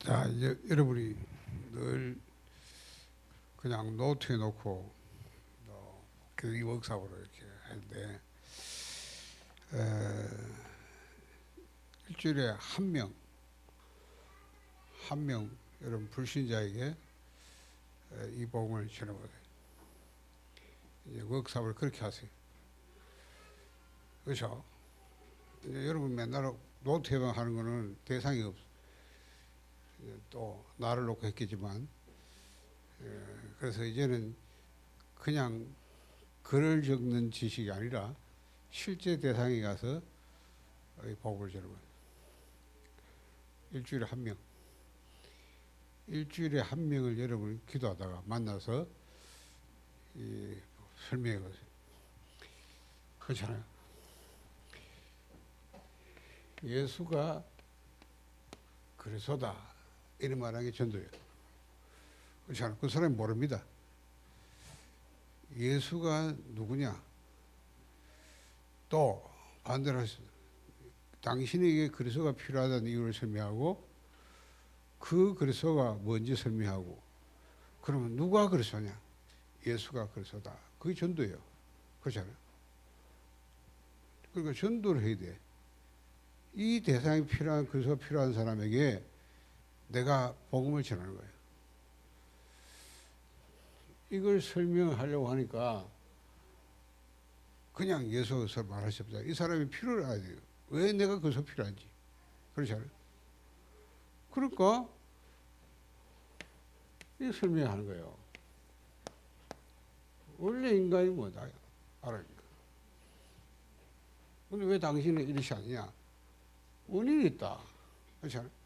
자, 이제 여러분이 늘 그냥 노트에 놓고 교육 워크숍으로 이렇게 하는데 일주일에 한 명 여러분 불신자에게 이 복음을 전해보세요. 이제 워크숍을 그렇게 하세요. 그렇죠? 이제 여러분 맨날 노트에만 하는 거는 대상이 없어. 또 나를 놓고 했겠지만 그래서 이제는 그냥 글을 적는 지식이 아니라 실제 대상에 가서 복음을 전하는 거예요. 일주일에 한 명. 일주일에 한 명을 여러분 기도하다가 만나서 설명해 보세요. 그렇잖아요. 예수가 그리스도다 이런 말하는 게 전도예요. 그렇잖아요. 그 사람이 모릅니다. 예수가 누구냐? 또 반대로 당신에게 그리스도가 필요하다는 이유를 설명하고 그 그리스도가 뭔지 설명하고 그러면 누가 그리스도냐? 예수가 그리스도다. 그게 전도예요. 그렇잖아요. 그러니까 전도를 해야 돼. 이 대상이 필요한 그리스도가 필요한 사람에게 내가 복음을 전하는 거예요. 이걸 설명하려고 하니까 그냥 예수를 말할 수 없다. 이 사람이 필요를 알아야 돼요. 왜 내가 그리스도 필요한지. 그렇지 않아요? 그러니까 이 설명하는 거예요. 원래 인간이 뭐다 알아야 돼요. 근데 왜 당신은 이렇지 않느냐? 원인이 있다. 그렇지 않아요?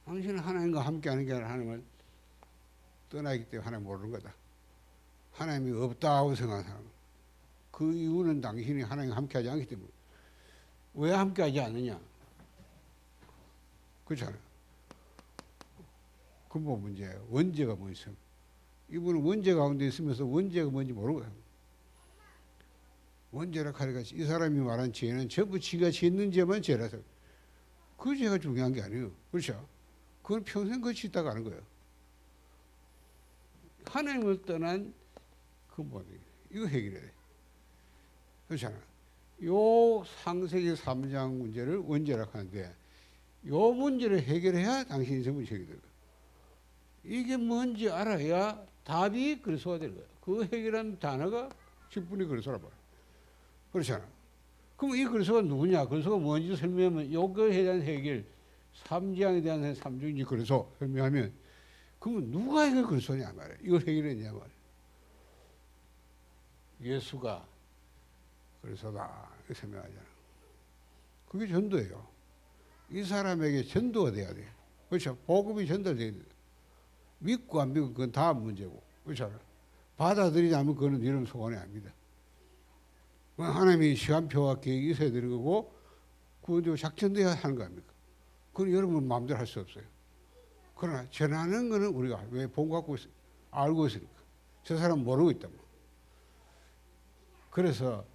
당신은 하나님과 함께하는 게 아니라 하나님을 떠나기 때문에 하나님 모르는 거다. 하나님이 없다고 생각하는 사람. 그 이유는 당신이 하나님과 함께하지 않기 때문에. 왜 함께하지 않느냐? 그렇잖아요. 근본 문제예요. 원죄가 뭐 있어요? 이분은 원죄 가운데 있으면서 원죄가 뭔지 모르고요. 원죄라 하니까 이 사람이 말한 죄는 전부 지가 짓는 죄만 죄라서 그 죄가 중요한 게 아니에요. 그렇죠? 그건 평생 그것이 있다가 하는 거예요. 하나님을 떠난 근본이 이거 해결해야 돼. 그렇잖아. 요 창세기 3장 문제를 원죄라 하는데 요 문제를 해결해야 당신이 전부 해결될 거예요. 이게 뭔지 알아야 답이 그리스도가 되는 거예요. 그 해결한 단어가 10분이 그리스도라 봐요. 그렇잖아. 그럼 이 그리스도가 누구냐? 그리스도가 뭔지 설명하면 요거에 대한 해결 3장에 대한 3중지 그리스도 설명하면 그러면 누가 이걸 그리스도냐 말이에요. 이걸 해결했냐 말이에요. 예수가 그리스도다 이렇게 설명하잖아요. 그게 전도예요. 이 사람에게 전도가 돼야 돼요. 그렇죠? 복음이 전달돼야 돼요. 믿고 안 믿고 그건 다음 문제고. 그렇죠? 받아들이지 않으면 그거는 이런 소원이 아닙니다. 하나님이 시간표와 계획이 있어야 되는 거고 그건 작전돼야 하는 거 아닙니까? 그건 여러분 마음대로 할 수 없어요. 그러나 전하는 거는 우리가 왜 본 거 갖고 알고 있으니까. 저 사람 모르고 있단 말이에요. 그래서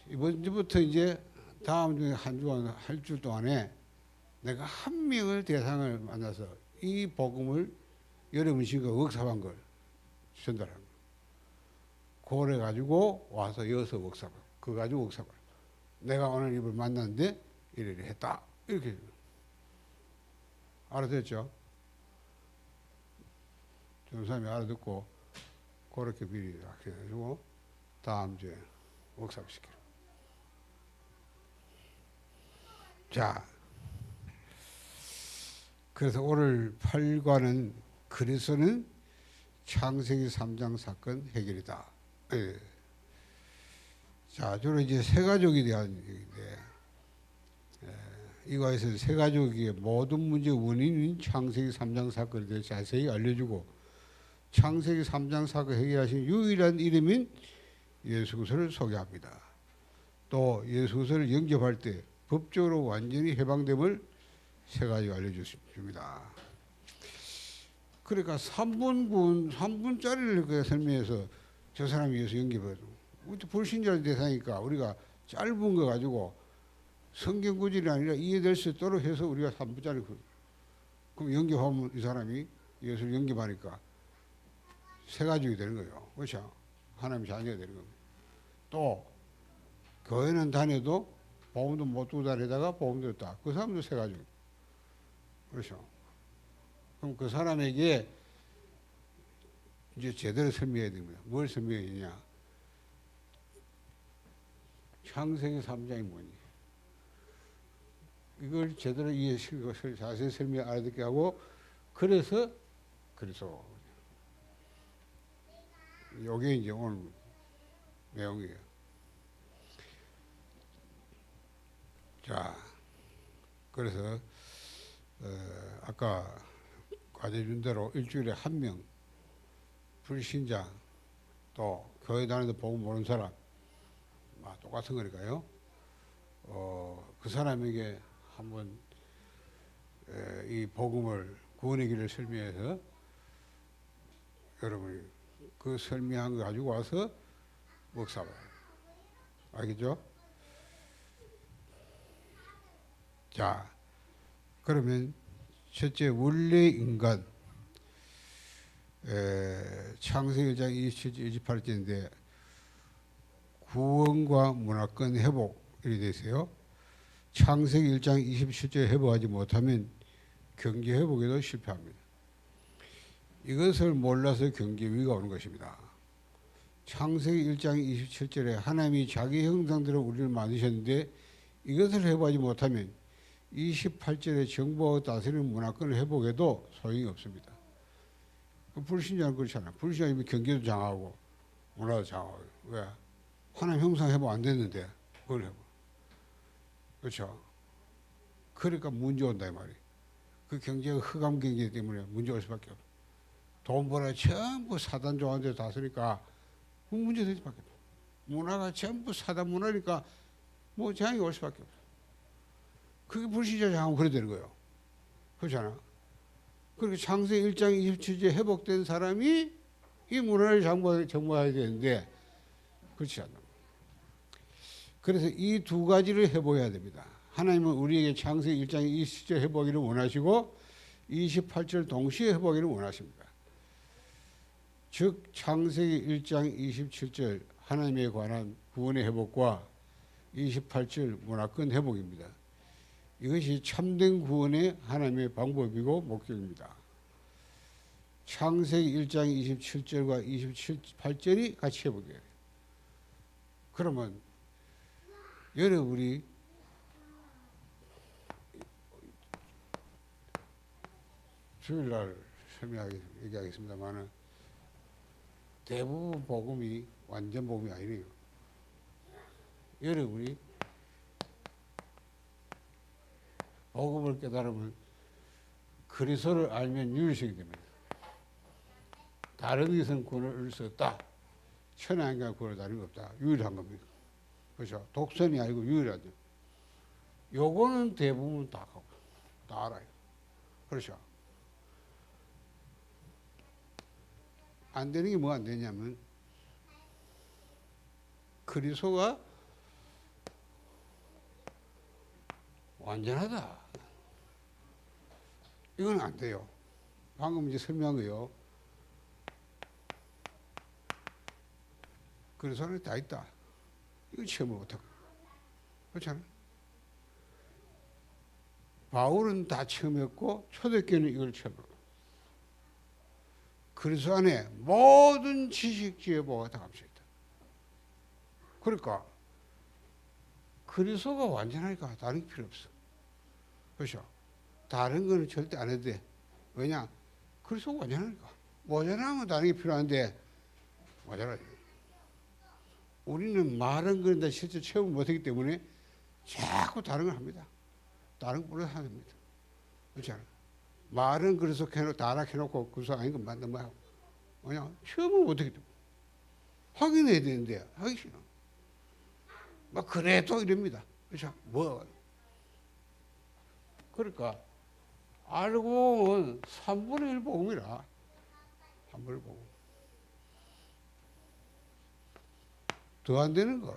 이번 주부터 이제 다음 중에 한 주간 할 주 동안에 내가 한 명을 대상을 만나서 이 복음을 여러분 지금 워크숍한 걸 전달하는 거예요. 그래 가지고 와서 여기서 워크숍, 그거 가지고 워크숍을. 내가 오늘 이걸 만났는데 이렇게 했다. 이렇게 알아듣죠? 전사님이 알아듣고 그렇게 미리 해가지고 다음 주에 워크숍 시키라. 자, 그래서 오늘 8과는 그리스도는 창세기 3장 사건 해결이다. 예. 자, 주로 이제 세가족에 대한 얘기인데, 이거에서 세가족의 모든 문제의 원인인 창세기 3장 사건에 대해 자세히 알려주고, 창세기 3장 사건 해결하신 유일한 이름인 예수 그리스도를 소개합니다. 또 예수 그리스도를 영접할 때 법적으로 완전히 해방됨을 세 가지 알려주십니다. 그러니까 3분짜리를 설명해서 저 사람이 예수 영접해도 불신자 대상이니까 우리가 짧은 거 가지고 성경 구절이 아니라 이해될 수 있도록 해서 우리가 3부짜리 그럼 영접하면 이 사람이 예수를 영접하니까 새 가족이 되는 거예요. 그렇죠? 하나님의 자녀가 되는 겁니다. 또 교회는 다녀도 복음도 못 두고 다니다가 복음 들었다. 그 사람도 새 가족. 그렇죠? 그럼 그 사람에게 이제 제대로 설명해야 됩니다. 뭘 설명해야 되냐? 창세기 3장이 뭐니? 이걸 제대로 이해시키고 자세히 설명 알아듣게 하고 그래서 요게 이제 오늘 내용이에요. 자, 그래서 아까 과제 준 대로 일주일에 한 명 불신자 또 교회 다니는데 복음 모르는 사람 똑같은 거니까요. 그 사람에게 한번 이 복음을 구원의 길을 설명해서 여러분이 그 설명한 거 가지고 와서 먹사봐요. 알겠죠? 자, 그러면 첫째 원래 인간 창세기 1장 27절 28절인데 구원과 문화권 회복이 되세요. 창세기 1장 27절 회복하지 못하면 경제 회복에도 실패합니다. 이것을 몰라서 경제 위기가 오는 것입니다. 창세기 1장 27절에 하나님이 자기 형상대로 우리를 만드셨는데 이것을 회복하지 못하면 28절에 정부하고 다스리는 문화권을 회복해도 소용이 없습니다. 불신자는 그렇잖아요. 불신자면 경제도 장하고 문화도 장하고. 왜? 하나님 형상 회복 안 됐는데 그걸 회복. 그렇죠? 그러니까 문제 온다 이 말이에요. 그 경제가 흑암 경제 때문에 문제 올 수밖에 없어요. 돈 벌어 전부 사단 좋아하는 데 다 쓰니까 문제 될 수밖에 없어요. 문화가 전부 사단 문화니까 뭐 재앙이 올 수밖에 없어요. 그게 불신자 장하면 그래 되는 거예요. 그렇잖아. 그렇게 창세기 1장 27절 회복된 사람이 이 문화를 정복해야 되는데 그렇지 않나. 그래서 이 두 가지를 회복해야 됩니다. 하나님은 우리에게 창세기 1장 27절 회복기를 원하시고 28절 동시에 회복기를 원하십니다. 즉 창세기 1장 27절 하나님에 관한 구원의 회복과 28절 문화권 회복입니다. 이것이 참된 구원의 하나님의 방법이고 목적입니다. 창세기 1장 27절과 28절이 같이 회복해요. 그러면 여러분이 주일날 얘기하겠습니다만 대부분 복음이 완전 복음이 아니에요. 여러분이 복음을 깨달으면 그리스도를 알면 유일성이 됩니다. 다른 것은 구원을 얻을 수 없다. 천하인과 구원을 다른 거 없다. 유일한 겁니다. 그렇죠? 독선이 아니고 유일하죠. 요거는 대부분 다 알아요. 그렇죠? 안 되는 게 뭐가 안 되냐면 그리스도가 완전하다. 이건 안 돼요. 방금 이제 설명한 거요. 그리스도는 다 있다. 이거 체험을 못하고. 그렇잖아요. 바울은 다 체험했고 초대교회는 이걸 체험하고. 그리스도 안에 모든 지식, 지혜, 보가 다 감춰 있다. 그러니까 그리스도가 완전하니까 다른 게 필요 없어. 그렇죠? 다른 거는 절대 안 해도 돼. 왜냐? 그리스도가 완전하니까. 모자라면 다른 게 필요한데 모자라지. 우리는 말은 그런데 실제 체험을 못하기 때문에 자꾸 다른 걸 합니다. 다른 거 몰라서 합니다. 그렇지 않아요? 말은 그래서 다 알아켜놓고 그래서 아닌 건 맞는 거야. 그냥 체험을 못하기 때문에. 확인해야 되는데 하기 싫어. 막 그래도 이럽니다. 그렇죠? 뭐. 그러니까 알고 보면 3분의 1 복음이라. 3분의 1 복음. 더 안 되는 거.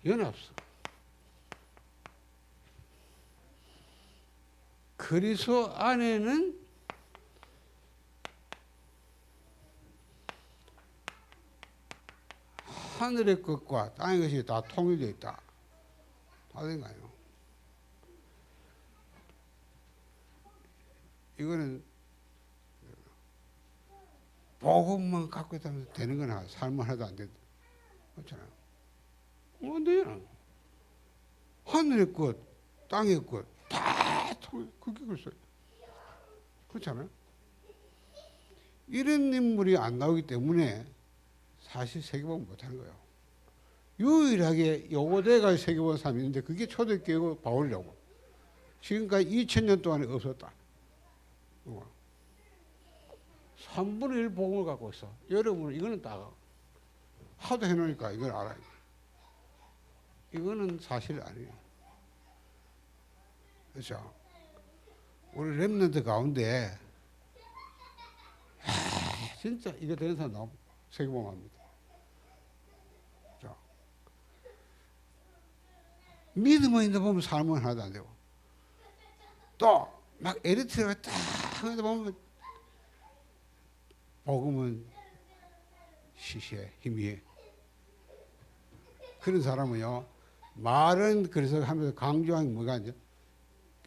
연합성. 그리스도 안에는 하늘의 것과 땅의 것이 다 통일되어 있다. 다 된 거 아니에요. 이거는 복음만 갖고 있다면 되는 거나 삶은 하나도 안 된다. 그렇잖아요. 안 돼요. 하늘의 것, 땅의 것, 다 통일, 그게 글쎄요. 그렇잖아요. 이런 인물이 안 나오기 때문에 사실 세계복음 못하는 거예요. 유일하게 요고대가 세계복음 사람이 있는데 그게 초대교회고 바울이라고. 지금까지 2000년 동안에 없었다. 3분의 1 복음을 갖고 있어. 여러분은 이거는 딱 하도 해놓으니까 이걸 알아요. 이거는 사실 아니에요. 그렇죠? 우리 렘넌트 가운데 진짜 이거 되는 사람 나오면 세계복음합니다. 자, 믿음은 있는데 보면 삶은 하나도 안 되고 또 막 에리트가 딱 하는데 보면 복음은 시시해 희미해. 그런 사람은요 말은 그래서 하면서 강조한 게 뭐가 이제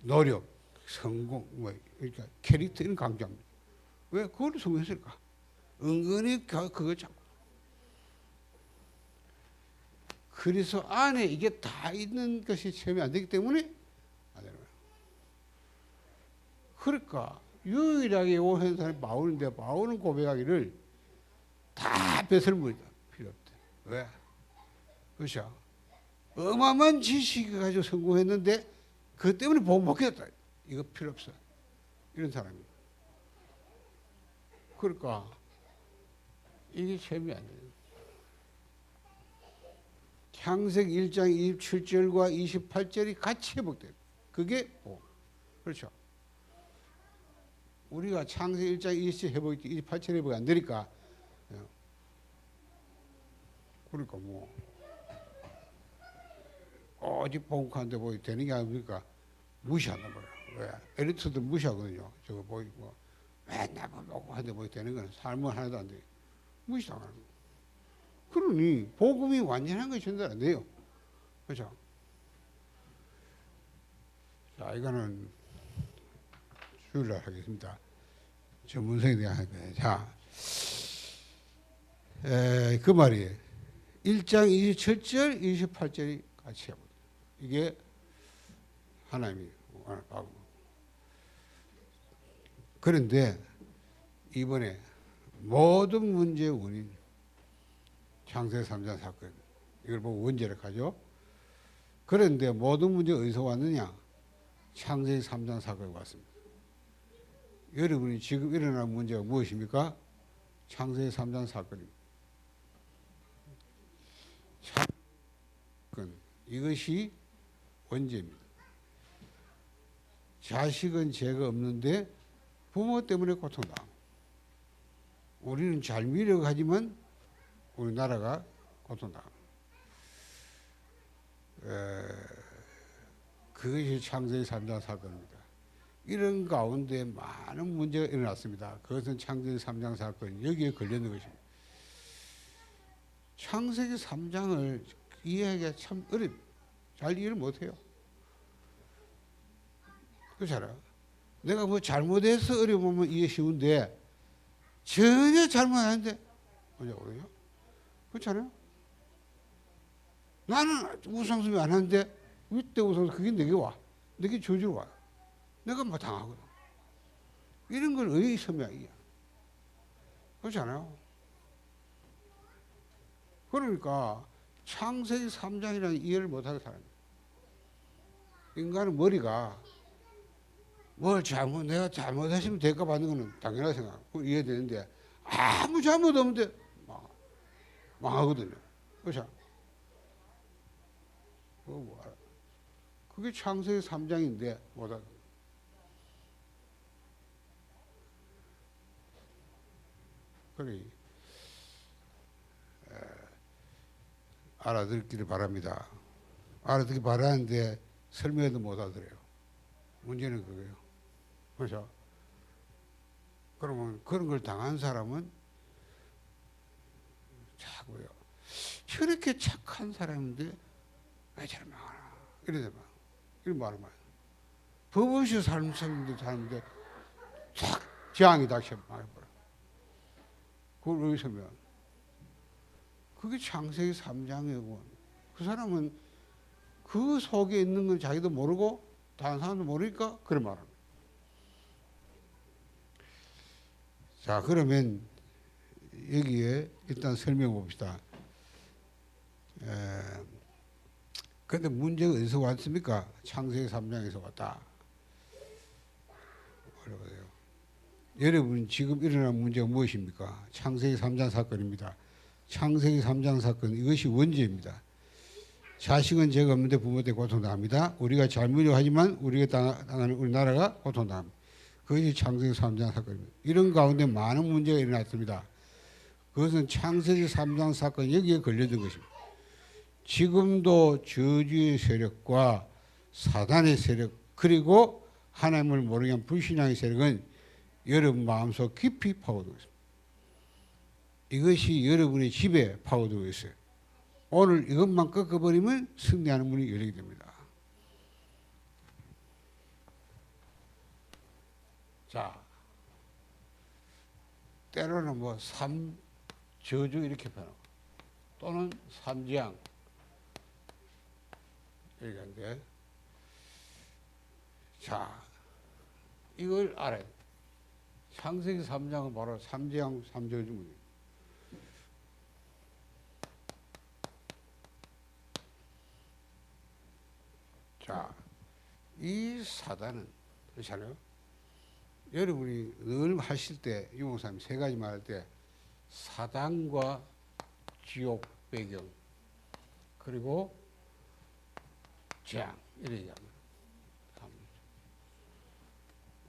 노력, 성공, 뭐 그러니까 캐릭터 이런 강조합니다. 왜 그걸 성공했을까? 은근히 그거 잡고 그래서 안에 이게 다 있는 것이 체험이 안 되기 때문에 안 되는 거예요. 그러니까 유일하게 오는 사람이 바울인데 바울은 고백하기를 다 배설물이다. 필요 없대. 왜? 그렇죠? 어마어마한 지식을 가지고 성공했는데 그것 때문에 복 못 받겠다. 이거 필요 없어. 이런 사람이에요. 그러니까 이게 체험이 안 돼요. 창세기 1장 27절과 28절이 같이 회복돼요. 그게 복. 그렇죠? 우리가 창세기 1장 27절 회복이 28절 회복이 안 되니까 그러니까 뭐 오직 복음하는데 뭐 되는 게 아니니까 무시한단 말이에요. 왜? 에리트도 무시하거든요. 저거 뭐 맨날 보고 하는데 뭐 되는 거는 삶은 하나도 안 돼요. 무시당하는 거예요. 그러니 복음이 완전한 것이 전달 안 돼요. 그렇죠? 자, 이거는 주일날 하겠습니다. 전문성에 대한 하겠습니다. 자, 그 말이에요. 1장 27절, 28절이 같이 해보세요. 이게 하나님이 원하는. 그런데 이번에 모든 문제의 원인, 창세기 3장 사건, 이걸 보고 원죄를 하죠. 그런데 모든 문제가 어디서 왔느냐? 창세기 3장 사건이 왔습니다. 여러분이 지금 일어난 문제가 무엇입니까? 창세기 3장 사건입니다. 사건, 이것이 원죄입니다. 자식은 죄가 없는데 부모 때문에 고통당합니다. 우리는 잘 미려고 하지만 우리나라가 고통당합니다. 그것이 창세기 3장 사건입니다. 이런 가운데 많은 문제가 일어났습니다. 그것은 창세기 3장 사건, 여기에 걸려있는 것입니다. 창세기 3장을 이해하기가 참 어렵습니다. 잘 이해를 못해요. 그렇잖아요. 내가 뭐 잘못해서 어려우면 이해 쉬운데 전혀 잘못 안 하는데 뭐냐고요? 그렇잖아요. 나는 우상숭배 안 하는데 윗대 우상숭배 그게 내게 와. 내게 저주로 와. 내가 뭐 당하거든. 이런 걸 의심이야. 그렇잖아요. 그러니까 창세기 3장이라는 이해를 못하는 사람이에요. 인간은 머리가 내가 잘못했으면 대가 받는 거는 당연하다 생각. 그거 이해되는데 아무 잘못 없는데 망하거든요. 그렇죠? 그게 창세기 3장인데 못하다. 그래. 알아듣기를 바랍니다. 알아듣기 바라는데 설명해도 못 알아들어요. 문제는 그거예요. 그죠? 그러면 그런 걸 당한 사람은 자고요. 저렇게 착한 사람인데 왜 저런 말하나? 이러다 막 이런 말을 말. 법 없이 사는데 쫙 재앙이 닥쳐 말해보라. 그걸 어디서 면? 그게 창세기 3장이고 그 사람은 그 속에 있는 건 자기도 모르고 다른 사람도 모르니까 그런 말을. 자, 그러면 여기에 일단 설명해 봅시다. 근데 문제가 어디서 왔습니까? 창세기 3장에서 왔다. 어려워요. 여러분 지금 일어난 문제가 무엇입니까? 창세기 3장 사건입니다. 창세기 3장 사건 이것이 원죄입니다. 자식은 죄가 없는데 부모 때 고통당합니다. 우리가 잘못을 하지만 우리가 당하는 우리나라가 고통당합니다. 그것이 창세기 3장 사건입니다. 이런 가운데 많은 문제가 일어났습니다. 그것은 창세기 3장 사건 여기에 걸려든 것입니다. 지금도 저주의 세력과 사단의 세력 그리고 하나님을 모르게 한 불신앙의 세력은 여러분 마음속 깊이 파고들고 있습니다. 이것이 여러분의 집에 파고들고 있어요. 오늘 이것만 꺾어버리면 승리하는 문이 열리게 됩니다. 자, 때로는 뭐 삼저주 이렇게 표현하고 또는 삼재앙 이렇게 하는데, 자, 이걸 알아야 돼. 창세기 3장은 바로 삼재앙 삼저주문이에요. 자, 이 사단은 그렇잖아요. 여러분이 늘 하실 때 유목사님 세 가지 말할 때 사단과 지옥 배경 그리고 재앙 이렇게 얘기합니다.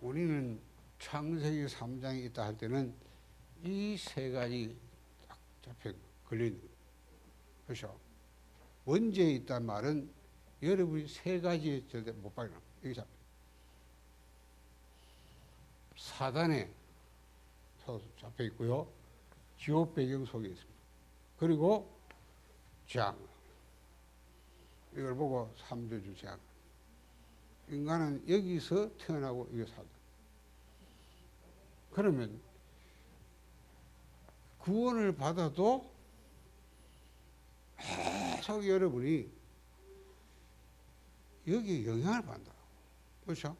우리는 창세기 3장에 있다 할 때는 이 세 가지 딱 잡혀 걸려있는 거예요. 그렇죠? 원죄에 있다는 말은 여러분이 세 가지에 절대 못 박여나. 여기 잡혀. 사단에 잡혀 있고요. 지옥 배경 속에 있습니다. 그리고 재앙. 이걸 보고 삼저주 재앙. 인간은 여기서 태어나고 이게 사단. 그러면 구원을 받아도 계속 여러분이 여기에 영향을 받는다. 그렇죠?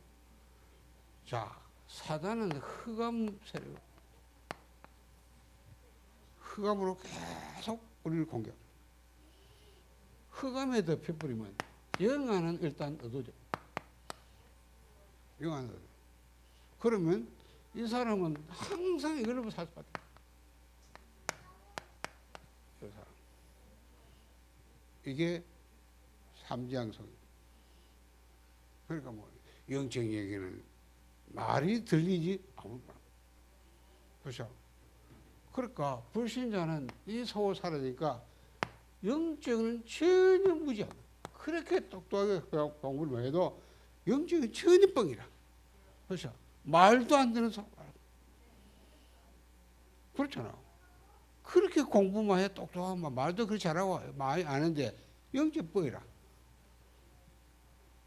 자, 사단은 흑암 세력, 흑암으로 계속 우리를 공격합니다. 흑암에 덮여버리면 영안은 일단 얻어져. 영안은 얻어져. 그러면 이 사람은 항상 이걸로 살 수밖에 없어요. 이 사람. 이게 삼지향성입니다. 그러니까 뭐 영적인 얘기는 말이 들리지 아무것도 안. 그렇죠? 그러니까 불신자는 이 속을 살아니까 영적은 전혀 무지하다. 그렇게 똑똑하게 공부를 해도 영적은 전혀 뻥이라. 그렇죠? 말도 안 되는 소리. 그렇잖아. 그렇게 공부만 해 똑똑하면 말도 그렇게 잘하고 많이 아는데 영적 뻥이라.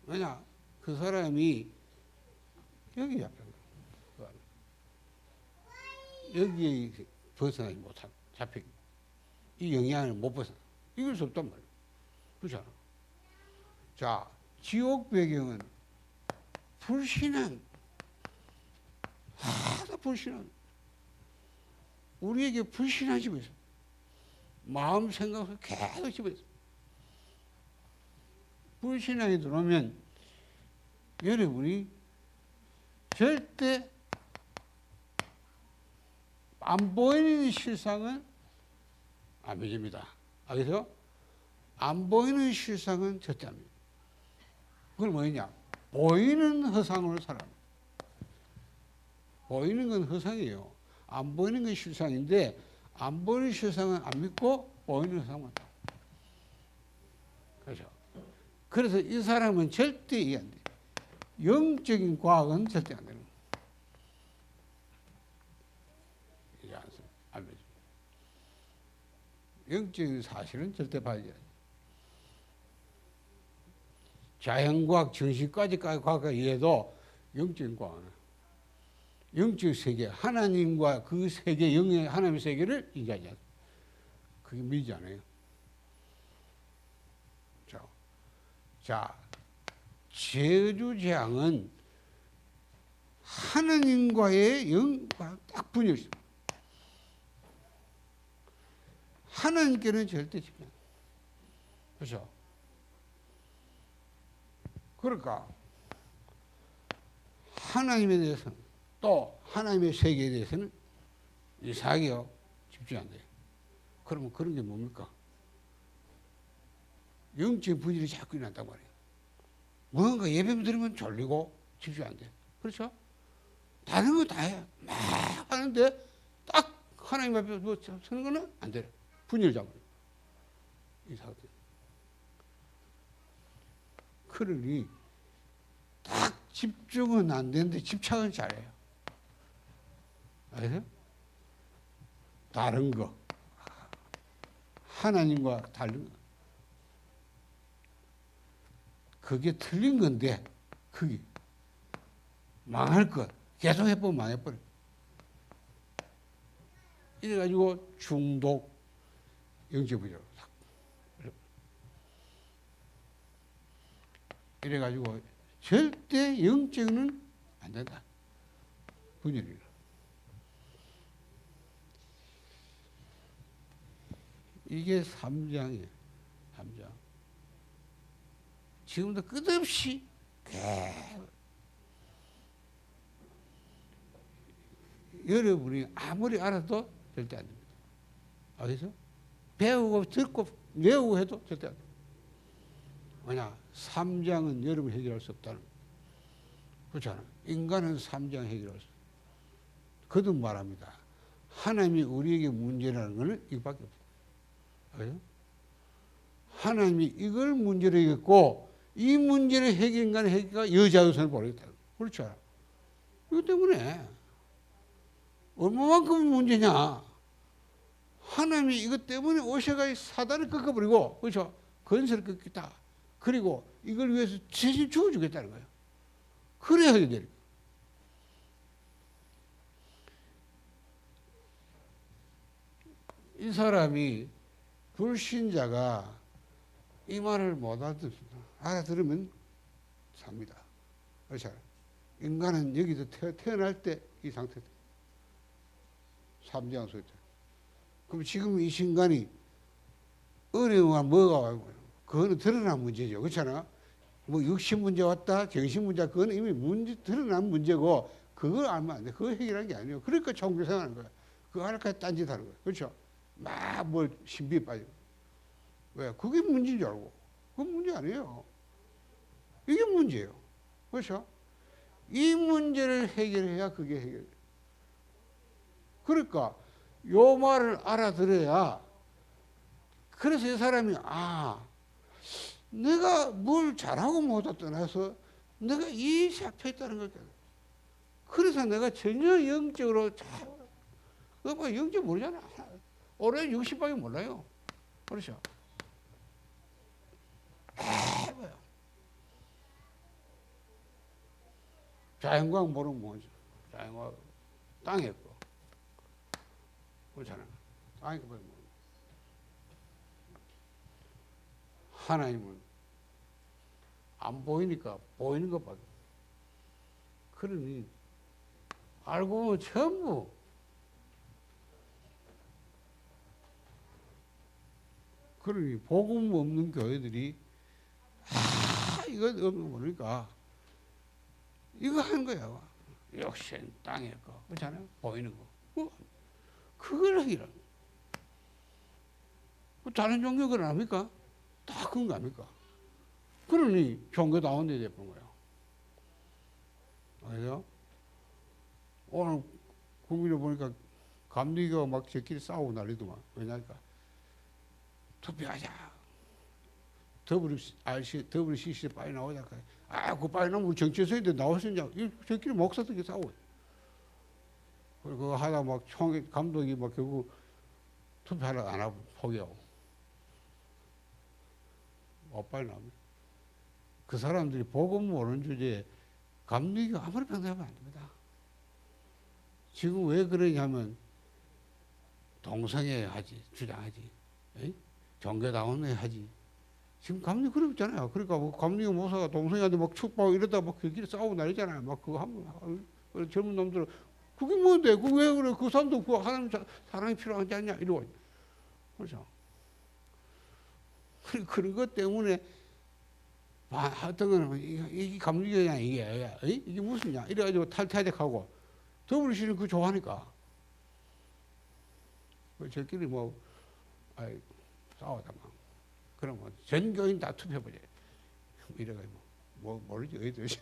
왜냐? 그 사람이 여기 잡혀. 여기에 벗어나지 못하고 잡혀. 이 영향을 못 벗어나. 이길 수 없단 말이야. 그렇잖아. 자, 지옥 배경은 불신앙. 하나도 불신앙. 우리에게 불신한 집에 있어. 마음 생각을 계속 집에 있어. 불신앙이 들어오면 여러분이 절대 안 보이는 실상은 안 믿습니다. 알겠어요? 안 보이는 실상은 절대 안 믿습니다. 그건 뭐냐? 보이는 허상으로 살아갑니다. 보이는 건 허상이에요. 안 보이는 건 실상인데 안 보이는 실상은 안 믿고 보이는 허상만. 그렇죠? 그래서 이 사람은 절대 이해 안 돼. 영적인 과학은 절대 안 되는 거예요. 영적인 사실은 절대 봐야지. 자연과학, 정신까지 과학에 의해도 영적인 과학은 영적 세계, 하나님과 그 세계, 영의 하나님의 세계를 인지하지 않아요. 그게 믿지 않아요. 자, 재주재앙은 하나님과의 영과 딱 분열이 있습니다. 하나님께는 절대 집중. 그렇죠? 그러니까 하나님에 대해서는 또 하나님의 세계에 대해서는 이상하게요 집중 안 돼요. 그러면 그런 게 뭡니까? 영적인 분열이 자꾸 일어난단 말이에요. 뭔가 예배 드리면 졸리고 집중 안 돼요. 그렇죠? 다른 거 다 해. 막 하는데 딱 하나님 앞에 뭐 서는 거는 안 돼요. 분열 잡아요. 이 상태. 그러니 딱 집중은 안 되는데 집착은 잘해요. 아세요? 다른 거. 하나님과 다른 거. 그게 틀린 건데, 그게 망할 것. 계속 해보면 망해버려. 이래가지고 중독, 영적부조. 이래가지고 절대 영적은 안 된다. 분열이. 이게 3장이에요. 3장. 지금도 끝없이 여러분이 아무리 알아도 절대 안 됩니다. 알겠어? 배우고 듣고 외우고 해도 절대 안 됩니다. 왜냐? 3장은 여러분이 해결할 수 없다는 거예요. 그렇잖아. 인간은 3장 해결할 수 없어요. 거듭 말합니다. 하나님이 우리에게 문제라는 것은 이거밖에 없어요. 알겠어? 하나님이 이걸 문제로 했고 이 문제를 인간의 해결가 여자의 손을 버리겠다. 그렇지 않아? 이것 때문에 얼마만큼 문제냐? 하나님이 이것 때문에 오셔가 사단을 꺾어버리고, 그렇죠? 건설을 꺾겠다. 그리고 이걸 위해서 대신 죽어주겠다는 거예요. 그래야 하게 돼요. 이 사람이 불신자가 이 말을 못 알아듣습니다. 알아들으면 삽니다. 그렇죠? 인간은 여기서 태어날 때 이 상태다. 3장 소리. 그럼 지금 이 순간이 어려움과 뭐가 와요? 그거는 드러난 문제죠. 그렇잖아? 뭐 육신 문제 왔다, 정신 문제, 그건 이미 드러난 문제고, 그걸 알면 안 돼. 그거 해결한 게 아니에요. 그러니까 종교 생활하는 거야. 그거 하나까지 딴짓 하는 거야. 그렇죠? 막 뭘 신비에 빠지고. 왜? 그게 문제인 줄 알고. 그건 문제 아니에요. 이게 문제예요. 그렇죠? 이 문제를 해결해야 그게 해결돼요. 그러니까 요 말을 알아들어야, 그래서 이 사람이 내가 뭘 잘하고 못하고 떠나서 내가 이 잡혀 있다는 걸 깨달아. 그래서 내가 전혀 영적으로 뭐 영적 모르잖아. 올해 60밖에 몰라요. 그렇죠? 뭐야. 자연과학 모르면 뭐죠? 자연과학 땅에 거. 그렇잖아. 땅에 거 모르면. 하나님은 안 보이니까 보이는 것밖에. 그러니 알고 보면 전부 그러니 복음 없는 교회들이 이거 없는 모르니까 이거 하는 거야. 역시 땅에 거 그렇잖아요. 보이는 거. 그걸 하기라. 다른 종교 그걸 합니까? 다 그런 거 아닙니까? 그러니 종교 다운데 되는 거예요. 알죠? 오늘 국민을 보니까 감리교가 막 저끼리 싸우고 난리더만. 왜냐니까 투표하자. WCC 빨리 나오자. 그 빨리 나오면 우리 정치에서 있는데 나왔으냐. 저끼리 목사들끼리 싸우고. 그리고 그거 하다 막 감독이 막 결국 투표하러 안 하고 포기하고 못 빨리 그 사람들이 복음 모르는 주제에 감리교 아무리 평등하면 안 됩니다. 지금 왜 그러냐면 동성애 하지 주장하지, 에이? 종교다운해 하지. 지금 감리 그러고 있잖아요. 그러니까 뭐 감리교 모사가 동성애한테 막 축복하고 이러다 막 그 길에 싸우고 난리잖아요. 막 그거 하면 젊은 놈들은 그게 뭔데? 그 왜 그래? 그 사람도 그 하나님 사랑이 필요하지 않냐? 이러고. 그렇죠. 그런 것 때문에 어떤 거는 이게 감리교냐 이게 무슨냐 이래가지고 탈퇴하고 더불어시는 그 좋아하니까 저끼리 뭐 싸우다 막 그러면 전 교인 다 투표해보자 이래가지고 뭐 모르지 어디든지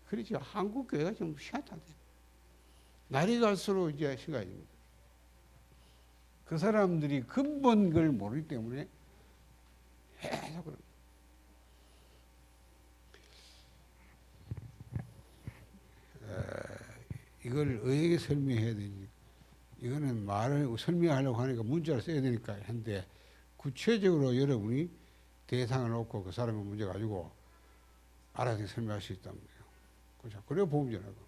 그렇지. 한국 교회가 좀 희한하대. 날이 갈수록 이제 시간입니다. 그 사람들이 근본 걸 모르기 때문에 계속 그런. 이걸 어떻게 설명해야 되지? 이거는 말을 설명하려고 하니까 문자를 써야 되니까 한데 구체적으로 여러분이 대상을 놓고 그 사람의 문제 가지고 알아서 설명할 수 있다는 거예요. 그렇죠? 그래야 보험전하고.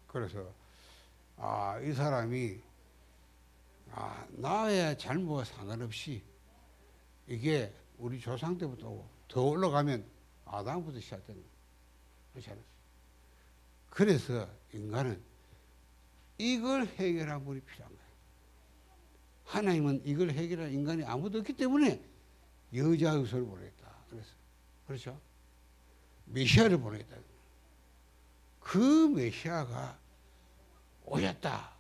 그래서 이 사람이 나의 잘못과 상관없이 이게 우리 조상 때부터 더 올라가면 아담부터 시작된 거예요. 그렇잖아요. 그래서 인간은 이걸 해결한 분이 필요한 거예요. 하나님은 이걸 해결할 인간이 아무도 없기 때문에 여자 의소를 보냈다. 그래서 그렇죠. 메시아를 보냈다. 그 메시아가 오셨다.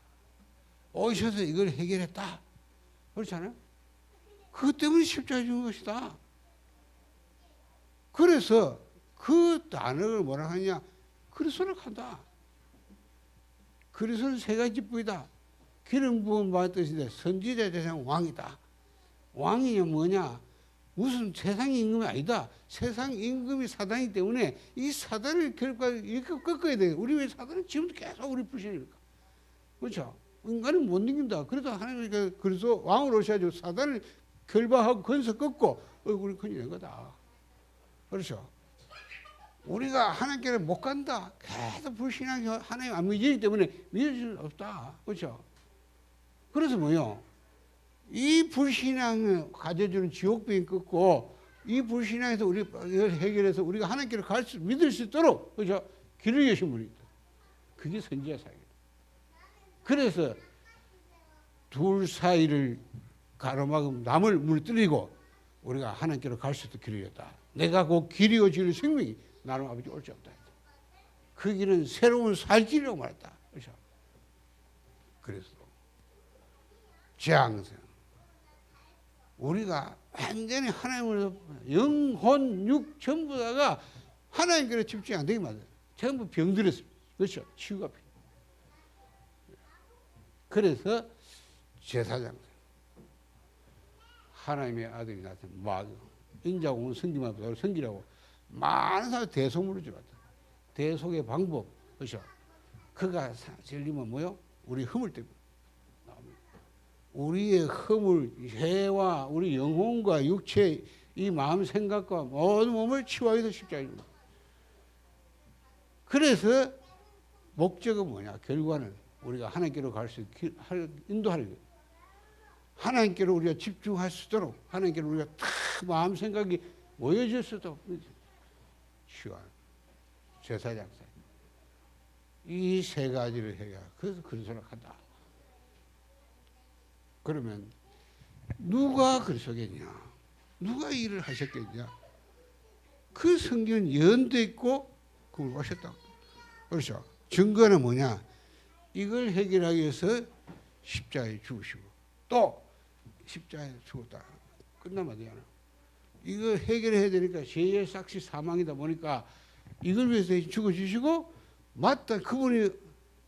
오셔서 이걸 해결했다. 그렇잖아요. 그것 때문에 십자가에 죽은 것이다. 그래서 그 단어를 뭐라 하냐? 그리스도라 한다. 그리스도는 세 가지 뿌이다. 기름 부음 받은 뜻인데 선지자 대상 왕이다. 왕이 뭐냐? 무슨 세상 임금이 아니다. 세상 임금이 사단이기 때문에 이 사단을 이렇게 꺾어야 돼. 우리 왜 사단은 지금도 계속 우리 불신입니까? 그렇죠? 인간은 못 이긴다. 그래도 하나님이 그래서 왕으로 오셔가지고 사단을 결박하고 건서 꺾고 얼굴이 큰일 낸 거다. 그렇죠? 우리가 하나님께를 못 간다. 계속 불신하게 하나님 안 믿기 때문에 믿을 수 없다. 그렇죠? 그래서 뭐요? 이 불신앙을 가져주는 지옥병이 끊고 이 불신앙에서 우리 해결해서 우리가 하나님께로 믿을 수 있도록 그렇죠? 길을 여신 분이 있다. 그게 선지자 사역이다. 그래서 둘 사이를 가로막으면 남을 무너뜨리고 우리가 하나님께로 갈 수 있도록 길을 열었다. 내가 곧 길이요 진리요 생명이 나는 아버지 올 수 없다. 그 길은 새로운 살길이라고 말했다. 그렇죠? 그래서 재앙생 우리가 완전히 하나님으로 영혼, 육 전부 다가 하나님께로 집중이 안 되게 만들어요. 전부 병들었습니다. 그렇죠? 치유가 필요해요. 그래서 제사장 하나님의 아들이 나타나 막 인자고 온 성기만 보다 성기라고 많은 사람이 대속물을 주었다. 대속의 방법 그렇죠? 그가 진리면 뭐요? 우리 허물 때문에 우리의 허물, 죄와 우리 영혼과 육체, 이 마음 생각과 모든 몸을 치유하기 위해서 십자가입니다. 그래서 목적은 뭐냐? 결과는 우리가 하나님께로 갈 수 있게 인도하는 거예요. 하나님께로 우리가 집중할 수 있도록 하나님께로 우리가 다 마음 생각이 모여질 수 있도록 치유하는 제사장사. 이 세 가지를 해야 그래서 그리스도를 한다. 그러면 누가 그리스도겠냐? 누가 일을 하셨겠냐? 그 성경은 예언도 있고 그걸 오셨다. 그렇죠? 증거는 뭐냐? 이걸 해결하기 위해서 십자가에 죽으시고 또 십자가에 죽었다. 끝나면 되잖아. 이거 해결해야 되니까 죄의 삭시 사망이다 보니까 이걸 위해서 죽어주시고 맞다. 그분이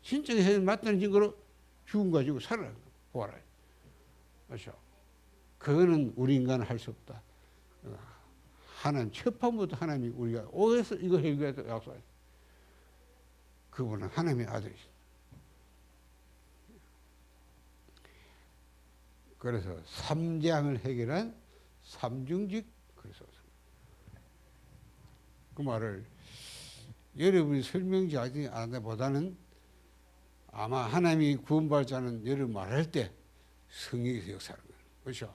진짜 맞다는 증거로 죽은 가지고 살아라. 보아라. 그렇죠? 그거는 우리 인간은 할 수 없다. 하나님 첫 판부터 하나님이 우리가 오해서 이거 해결해서 약속했어요. 그분은 하나님의 아들이십니다. 그래서 삼장을 해결한 삼중직 그래서 그 말을 여러분이 설명지 하지 않보다는 아마 하나님이 구원받자는 여러분 말할 때 성령에서 역사하는 거예요. 그렇죠?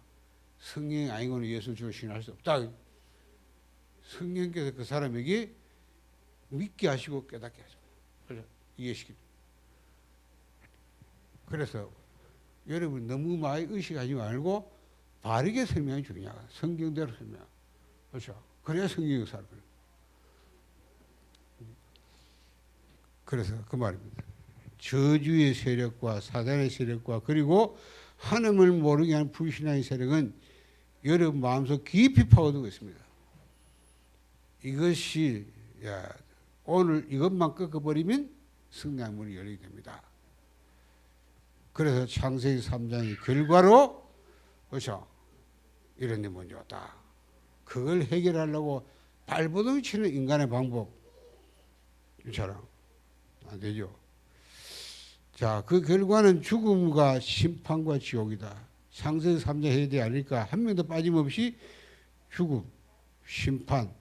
성령이 아니고는 예수 주를 신할 수 없다. 성령께서 그 사람에게 믿게 하시고 깨닫게 하시고 그래서 이해시킵니다. 그래서 여러분 너무 많이 의식하지 말고 바르게 설명이 중요하다. 성경대로 설명. 그렇죠? 그래야 성경이 역사를 거예요. 그래서 그 말입니다. 저주의 세력과 사단의 세력과 그리고 하나님을 모르게 하는 불신앙의 세력은 여러분 마음속 깊이 파고들고 있습니다. 이것이 오늘 이것만 꺾어버리면 승리의 문이 열리게 됩니다. 그래서 창세기 3장의 결과로 그렇죠? 이런 데 먼저 왔다. 그걸 해결하려고 발버둥 치는 인간의 방법 이처럼 안 되죠. 자, 그 결과는 죽음과 심판과 지옥이다. 창세기 3장 해야 되지 않을까? 한 명도 빠짐없이 죽음, 심판,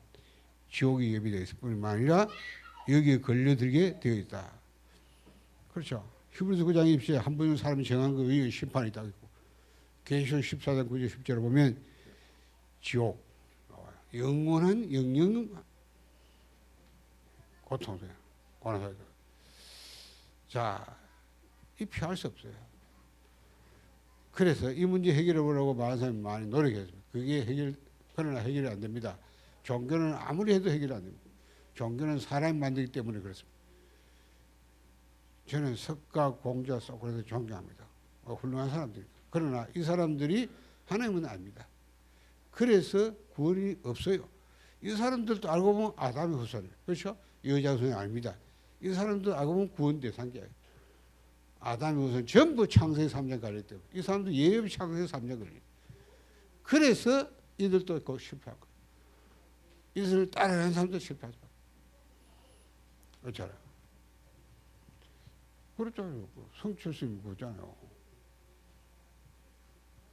지옥이 예비되어 있을 뿐만 아니라 여기에 걸려들게 되어 있다. 그렇죠. 히브리서 9장 20절에 한 번은 사람이 정한 거 위에 심판이 있다고 있고 계시록 14장 9절 10절을 보면 지옥 나와요. 영원한 영영 고통이에요. 고난사이다. 자, 이 피할 수 없어요. 그래서 이 문제 해결해 보려고 많은 사람이 많이 노력했습니다. 그러나 해결이 안 됩니다. 종교는 아무리 해도 해결이 안 됩니다. 종교는 사람이 만들기 때문에 그렇습니다. 저는 석가, 공자, 소크라테스 존경합니다. 훌륭한 사람들입니다. 그러나 이 사람들이 하나님은 압니다. 그래서 구원이 없어요. 이 사람들도 알고 보면 아담의 후손이에요. 그렇죠? 여자 후손이 아닙니다. 이 사람도 알고 보면 구원 대상자예요. 아담의 후손 전부 창세기 3장 걸렸기 때문에 이 사람도 예외 없이 창세기 3장 걸려요. 그래서 이들도 꼭 실패한 거예요. 이들을 따라가는 사람도 실패하죠. 그렇잖아요. 그렇잖아요. 성철수님 그렇잖아요.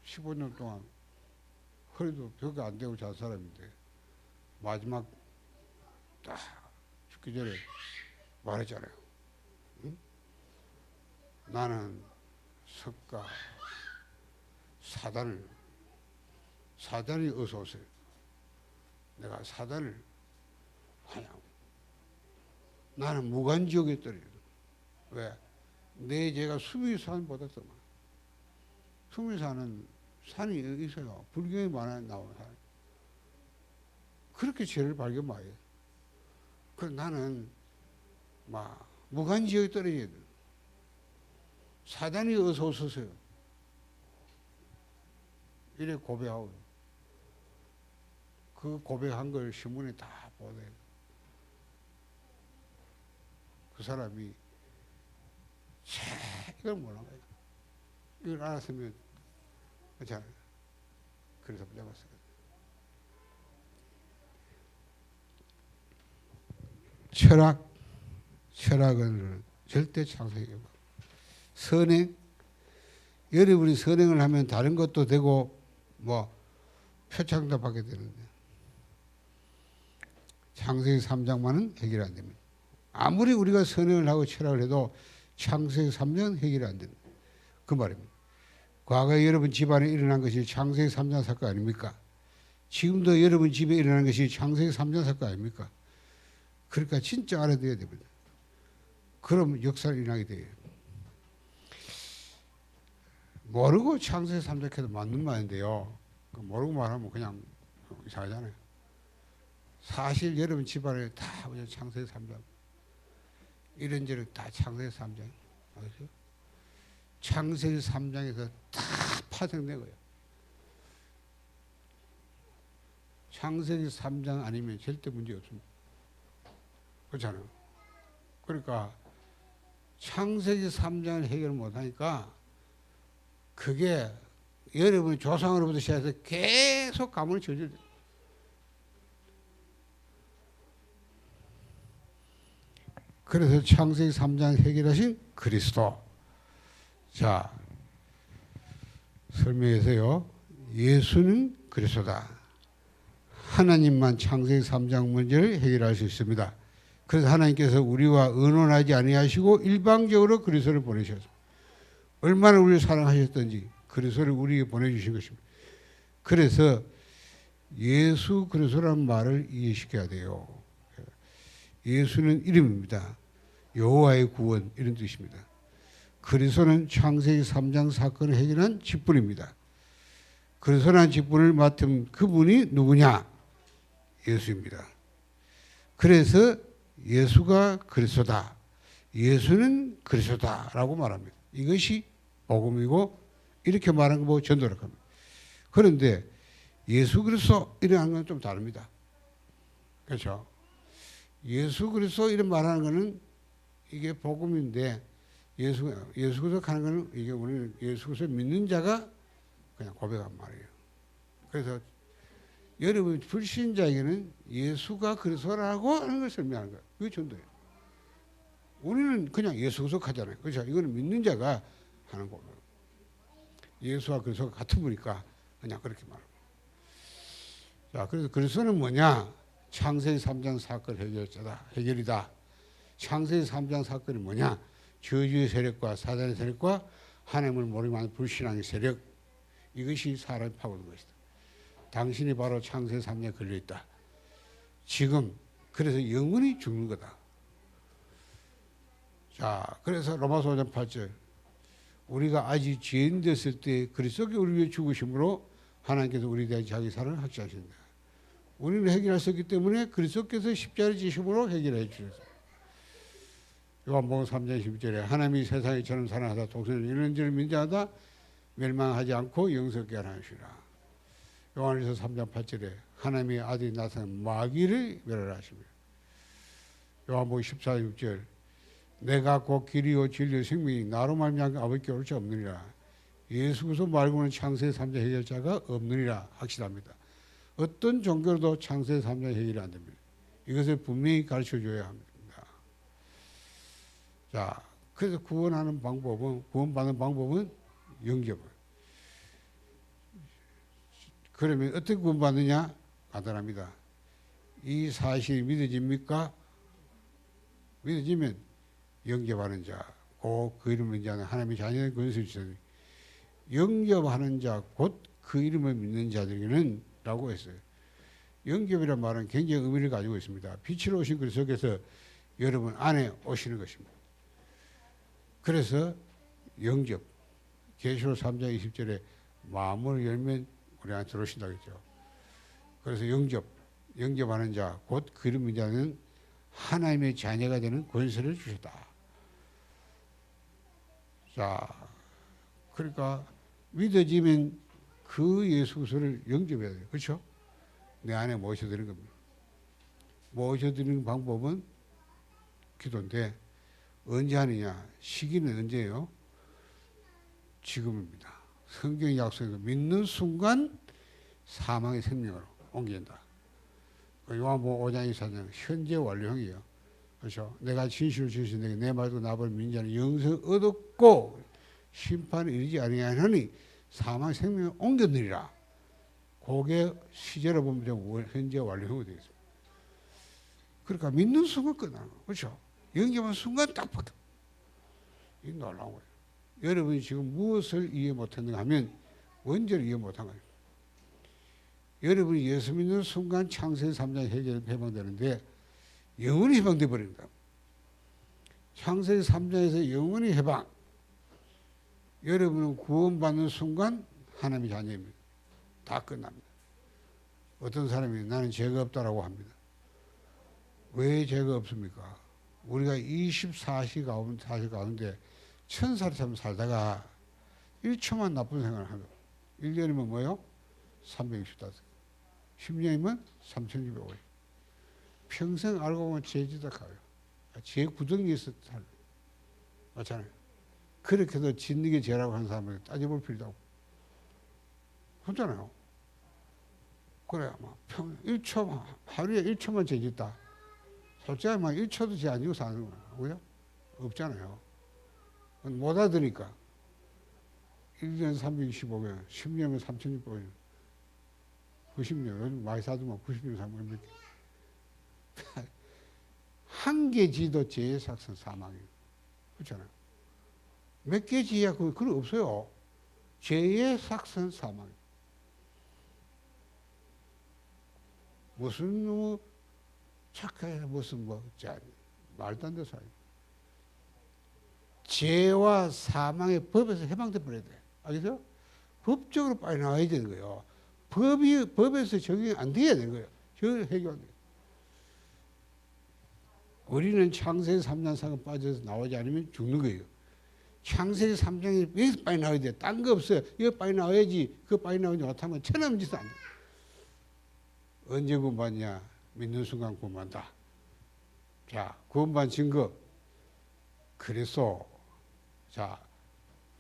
15년 동안 허리도 벽이 안 되고 잔 사람인데 마지막 딱 죽기 전에 말했잖아요. 응? 나는 석가 사단이 어서 오세요. 내가 사단을 환영하고 나는 무간지옥에 떨어져. 왜? 내 죄가 수미산보다 더 많아. 수미산은 산이 있어요. 불경이 많아요. 나오는 산. 그렇게 죄를 발견 많이 해요. 그래서 나는 막 무간지옥에 떨어져야 돼. 사단이 어서 오세요. 이래 고백하고 그 고백한 걸 신문에 다 보내. 그 사람이 이걸 몰란 거예요. 이걸 알았으면 자 그래서 붙잡았어요. 철학은 절대 창세기가 선행 여러분이 선행을 하면 다른 것도 되고 뭐 표창도 받게 되는데 창세기 3장만은 해결 안 됩니다. 아무리 우리가 선행을 하고 철학을 해도 창세기 3장은 해결이 안 됩니다. 그 말입니다. 과거에 여러분 집안에 일어난 것이 창세기 3장 사건 아닙니까? 지금도 여러분 집에 일어난 것이 창세기 3장 사건 아닙니까? 그러니까 진짜 알아둬야 됩니다. 그럼 역사를 일어나게 돼요. 모르고 창세기 3장 해도 맞는 말인데요. 모르고 말하면 그냥 이상하잖아요. 사실 여러분 집안에 다 창세기 3장 이런저런 다 창세기 3장 알죠? 창세기 3장에서 다 파생된 거예요. 창세기 3장 아니면 절대 문제 없습니다. 그렇잖아요. 그러니까 창세기 3장을 해결 못하니까 그게 여러분의 조상으로부터 시작해서 계속 가문을 저질러요. 그래서 창세기 3장 해결하신 그리스도. 자, 설명해서요. 예수는 그리스도다. 하나님만 창세기 3장 문제를 해결할 수 있습니다. 그래서 하나님께서 우리와 의논하지 아니하시고 일방적으로 그리스도를 보내셔서 얼마나 우리를 사랑하셨던지 그리스도를 우리에게 보내주신 것입니다. 그래서 예수 그리스도라는 말을 이해시켜야 돼요. 예수는 이름입니다. 여호와의 구원 이런 뜻입니다. 그리스도는 창세기 3장 사건을 해결한 직분입니다. 그리스도라는 직분을 맡은 그분이 누구냐? 예수입니다. 그래서 예수가 그리스도다. 예수는 그리스도다라고 말합니다. 이것이 복음이고 이렇게 말하는 거 전도라고 합니다. 그런데 예수 그리스도 이런 건 좀 다릅니다. 그렇죠? 예수 그리스도 이런 말하는 거는 이게 복음인데 예수 그리스도 하는 거는 이게 우리는 예수 그리스도 믿는 자가 그냥 고백한 말이에요. 그래서 여러분 불신자에게는 예수가 그리스도라고 하는 걸 설명하는 거예요. 그게 전도예요. 우리는 그냥 예수 그리스도 하잖아요. 그렇죠? 이거는 믿는 자가 하는 거예요. 예수와 그리스도가 같은 분이니까 그냥 그렇게 말합니다. 자, 그래서 그리스도는 뭐냐? 창세기 3장 사건 해결자다. 해결이다. 창세기 3장 사건이 뭐냐? 저주의 세력과 사단의 세력과 하나님을 모르게 만든 불신앙의 세력. 이것이 사람을 파고든 것이다. 당신이 바로 창세기 3장에 걸려있다. 지금 그래서 영원히 죽는 거다. 자, 그래서 로마서 5장 8절 우리가 아직 죄인 됐을 때 그리스도께 우리 위해 죽으심으로 하나님께서 우리에 대한 자기 사랑을 확증하신다. 우리는 해결할 수 없기 때문에 그리스도께서 십자가를 지심으로 해결해 주셨습니다. 요한복음 3장 11절에 하나님이 세상에 저는 사랑하다 독생을 이런 줄을 믿자하다 멸망하지 않고 영생케 하시라. 요한일서 3장 8절에 하나님의 아들이 나타난 마귀를 멸하십니다. 요한복음 14장 6절 내가 곧 길이요 진리요 생명이 나로 말미암아 아버지께 올 자 없느니라. 예수 그리스도 말고는 창세기 3장 해결자가 없느니라 확실합니다. 어떤 종교로도 창세기 3장 해결이 안 됩니다. 이것을 분명히 가르쳐줘야 합니다. 자, 그래서 구원받는 방법은 영접을. 그러면 어떻게 구원받느냐? 간단합니다. 이 사실이 믿어집니까? 믿어지면 영접하는 자, 곧 그 이름을 믿는 자는 하나님의 자녀의 권세를 주시니 영접하는 자, 곧 그 이름을 믿는 자들에게는 라고 했어요. 영접이란 말은 굉장히 의미를 가지고 있습니다. 빛으로 오신 그리스도께서 여러분 안에 오시는 것입니다. 그래서 영접, 계시록 3장 20절에 마음을 열면 우리 안에 들어오신다고 했죠. 그래서 영접하는 자, 곧 그 이름 믿는 자는 하나님의 자녀가 되는 권세를 주셨다. 자, 그러니까 믿어지면 그 예수 그리스도를 영접해야 돼요. 그렇죠? 내 안에 모셔드리는 겁니다. 모셔드리는 방법은 기도인데 언제 하느냐? 시기는 언제예요? 지금입니다. 성경의 약속에서 믿는 순간 사망의 생명으로 옮긴다. 요한복음 5장 24장 현재 완료형이에요. 그렇죠? 내가 진실을 주신 내게 내 말도 나를 믿는 자는 영생 얻었고 심판에 이르지 아니하니 사망의 생명을 옮겼느니라. 그게 시제로 보면 현재 완료형이 되겠습니다. 그러니까 믿는 순간 끝나는 거예요. 그렇죠? 영접한 순간 딱 바뀌어. 이 놀라운 거예요. 여러분이 지금 무엇을 이해 못했는가 하면 원죄를 이해 못한 거예요. 여러분이 예수 믿는 순간 창세기 3장 해방되는데 영원히 해방돼 버립니다. 창세기 3장에서 영원히 해방. 여러분은 구원받는 순간 하나님의 자녀입니다. 다 끝납니다. 어떤 사람이 나는 죄가 없다라고 합니다. 왜 죄가 없습니까? 우리가 24시 가운데 1000살처럼 살다가 1초만 나쁜 생각을 하면 1년이면 뭐요? 365. 10년이면 3650. 평생 알고 보면 죄지다 가요. 죄 구덩이에서 살아요. 맞잖아요. 그렇게도 짓는 게 죄라고 하는 사람을 따져볼 필요도 없고. 그렇잖아요. 그래, 막 1초, 하루에 1초만 죄 짓다. 솔직히 막 1초도 죄 안 지고 사는 거야. 왜요? 없잖아요. 못 알아들으니까. 1년 325년, 10년이면 3600년, 90년, 요즘 많이 사두면 90년 사면 몇 개. 한 개 지도 제sak선 사망이에요. 그렇잖아요. 몇 개 지야 그건 없어요. 제sak선 사망이에요. 무슨 뭐 착해 무슨 뭐 자, 말도 안 되는 사람. 죄와 사망의 법에서 해방돼 버려야 돼. 알겠어요? 법적으로 빨리 나와야 되는 거예요. 법에서 적용이 안 돼야 되는 거예요. 저 해결 안 돼요. 우리는 창세기 3장 사건 빠져서 나오지 않으면 죽는 거예요. 창세기 3장이 여기서 빨리 나와야 돼. 딴 거 없어요. 이거 빨리 나와야지. 그거 빨리 나오지 못하면 천하면 짓은 안 돼. 언제 구원받냐? 믿는 순간 구원받다. 자, 구원받은 증거. 그래서 자,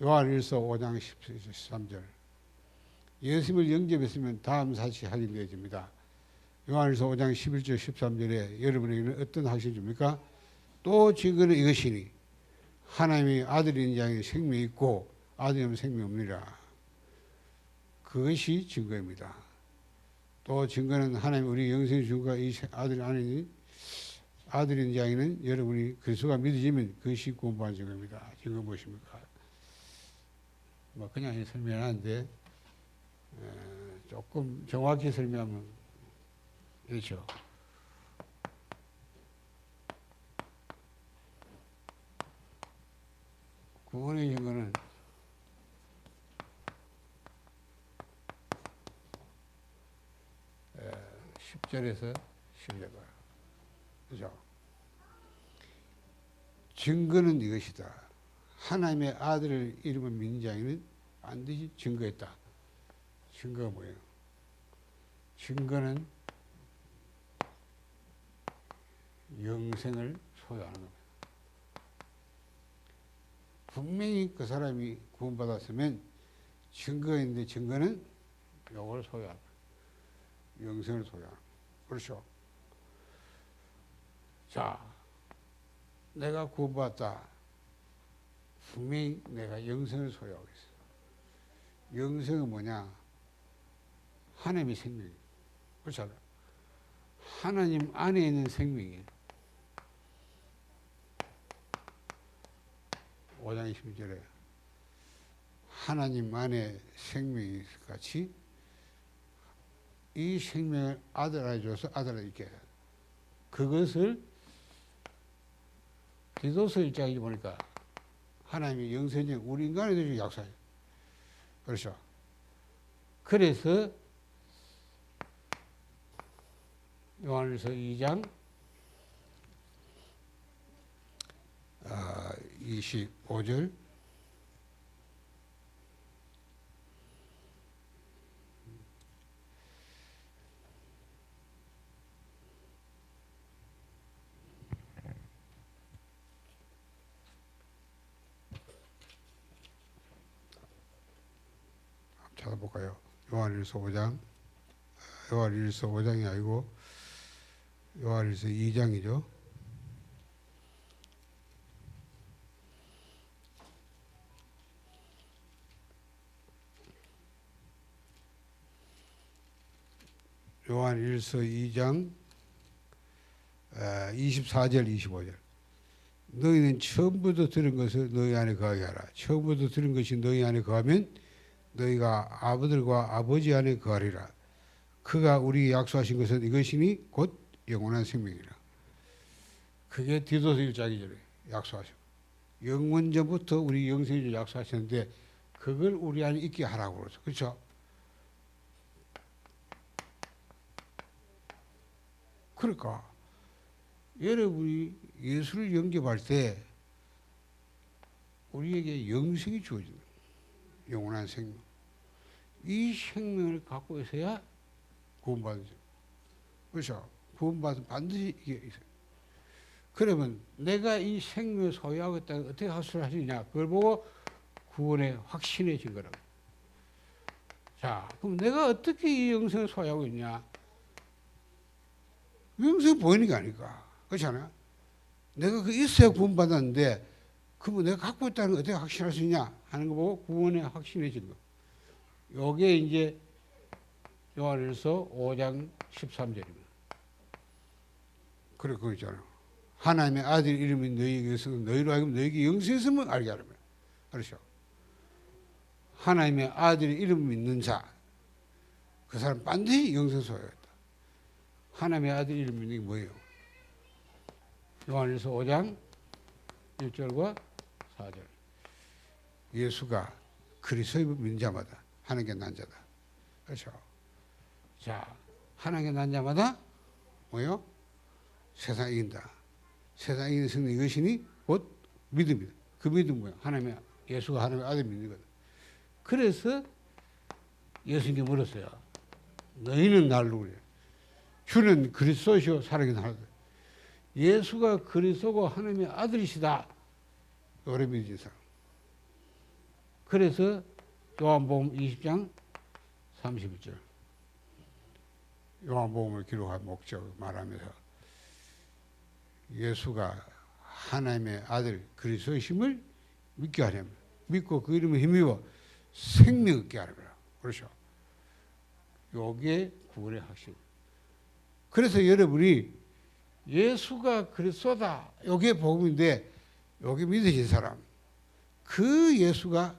요한일서 5장 13절. 예수님을 영접했으면 다음 사실이 확인되어집니다. 요한일서 5장 11절 13절에 여러분에게는 어떤 확신이 줍니까? 또 증거는 이것이니 하나님이 아들인 자에게 생명이 있고 아들이 없는 생명이 없느니라. 그것이 증거입니다. 또 증거는 하나님 우리 영생의 주가 이 아들 안에 아들인 자에게는 여러분이 그리스도가 믿어지면 그것이 구원받은 증거입니다. 증거 무엇입니까? 뭐 그냥 설명하는데 조금 정확히 설명하면 그렇죠. 구원의 증거는 10절에서 11절. 그죠? 증거는 이것이다. 하나님의 아들을 이름을 믿는 자에게는 반드시 증거했다. 증거가 뭐예요? 증거는 영생을 소유하는 겁니다. 분명히 그 사람이 구원받았으면 증거가 있는데 증거는 이걸 소유하는 거예요. 영생을 소유하는 거예요. 그렇죠? 자, 내가 구원받았다. 분명히 내가 영생을 소유하고 있어. 영생은 뭐냐? 하나님의 생명이에요. 그렇잖아요. 하나님 안에 있는 생명이에요. 5장 20절에 하나님 안에 생명이 같이 이 생명을 아들에게 줘서 아들에게 있게 해요. 그것을 디도서 1장에 보니까 하나님의 영생적 우리 인간에 대해서 약속해요. 그렇죠? 그래서 요한일서 2장 25절 찾아볼까요? 요한일서 5장 요한일서 5장이 아니고 요한일서 2장이죠. 요한일서 2장 24절 25절. 너희는 처음부터 들은 것을 너희 안에 거하게 하라. 처음부터 들은 것이 너희 안에 거하면 너희가 아버들과 아버지 안에 거하리라. 그가 우리 약속하신 것은 이것이니 곧 영원한 생명이라. 그게 디도서 1장이죠. 약속하시고 영원전부터 우리 영생을 약속하셨는데 그걸 우리 안에 있게 하라고 그러죠. 그렇죠? 그러니까 여러분이 예수를 영접할 때 우리에게 영생이 주어진다. 영원한 생명. 이 생명을 갖고 있어야 구원받죠. 그렇죠? 구원받으면 반드시 이게 있어요. 그러면 내가 이 생명을 소유하고 있다고 어떻게 하수를 하시느냐? 그걸 보고 구원의 확신의 증거라고. 자, 그럼 내가 어떻게 이 영생을 소유하고 있냐? 영생이 보이는 게 아닐까. 그렇잖아요? 내가 그 있어야 구원받았는데 그러면 내가 갖고 있다는 거 어떻게 확신할 수 있냐 하는 거 보고 구원에 확신해진 거. 요게 이제 요한일서 5장 13절입니다. 그래 그거 있잖아요. 하나님의 아들 이름이 너희에게 있어서 너희로 하여금 너희에게 영생이 있음을 알게 하려면. 그렇죠. 하나님의 아들의 이름을 믿는 자, 그 사람 반드시 영생 소유했다. 하나님의 아들 이름 믿는 게 뭐예요? 요한일서 5장 1절과 4절. 예수가 그리스도를 믿는 자마다 하나님께 난 자다. 그렇죠. 자, 하나님께 난 자마다 뭐요? 세상 이긴다. 세상 이기는 승리 이것이니 곧 믿음이다. 그 믿음 뭐야? 하나님의 예수가 하나님의 아들 믿는 거다. 그래서 예수님께 물었어요. 너희는 나를 누구냐? 주는 그리스도시요 살아계신 하나님. 예수가 그리스도고 하나님의 아들이시다. 오래 믿으신 사람. 그래서 요한복음 20장 31절. 요한복음을 기록한 목적을 말하면서 예수가 하나님의 아들 그리스도이심을 믿게 하려면 믿고 그 이름을 힘입어 생명 얻게 하려면 그렇죠. 요게 구원의 확신. 그래서 여러분이 예수가 그리스도다. 요게 복음인데 요게 믿으신 사람 그 예수가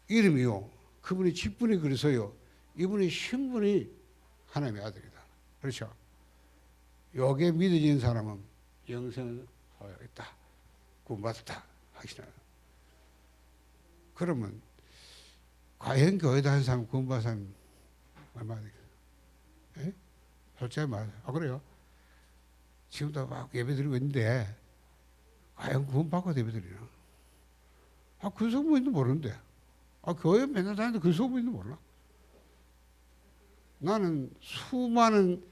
이름이요. 그분이 직분이 그리스도요. 이분의 신분이 하나님의 아들이다. 그렇죠. 요게 믿어진 사람은 영생을 소유했다. 구원받았다. 확신하다. 그러면 과연 교회 다니는 사람 구원받은 사람 얼마나 되겠어요? 솔직히 말해요. 아 그래요? 지금도 막 예배드리고 있는데 과연 구원받고 예배드리나? 아 그 소문도 모르는데 아 교회 맨날 다니는데 그 소문도 몰라. 나는 수많은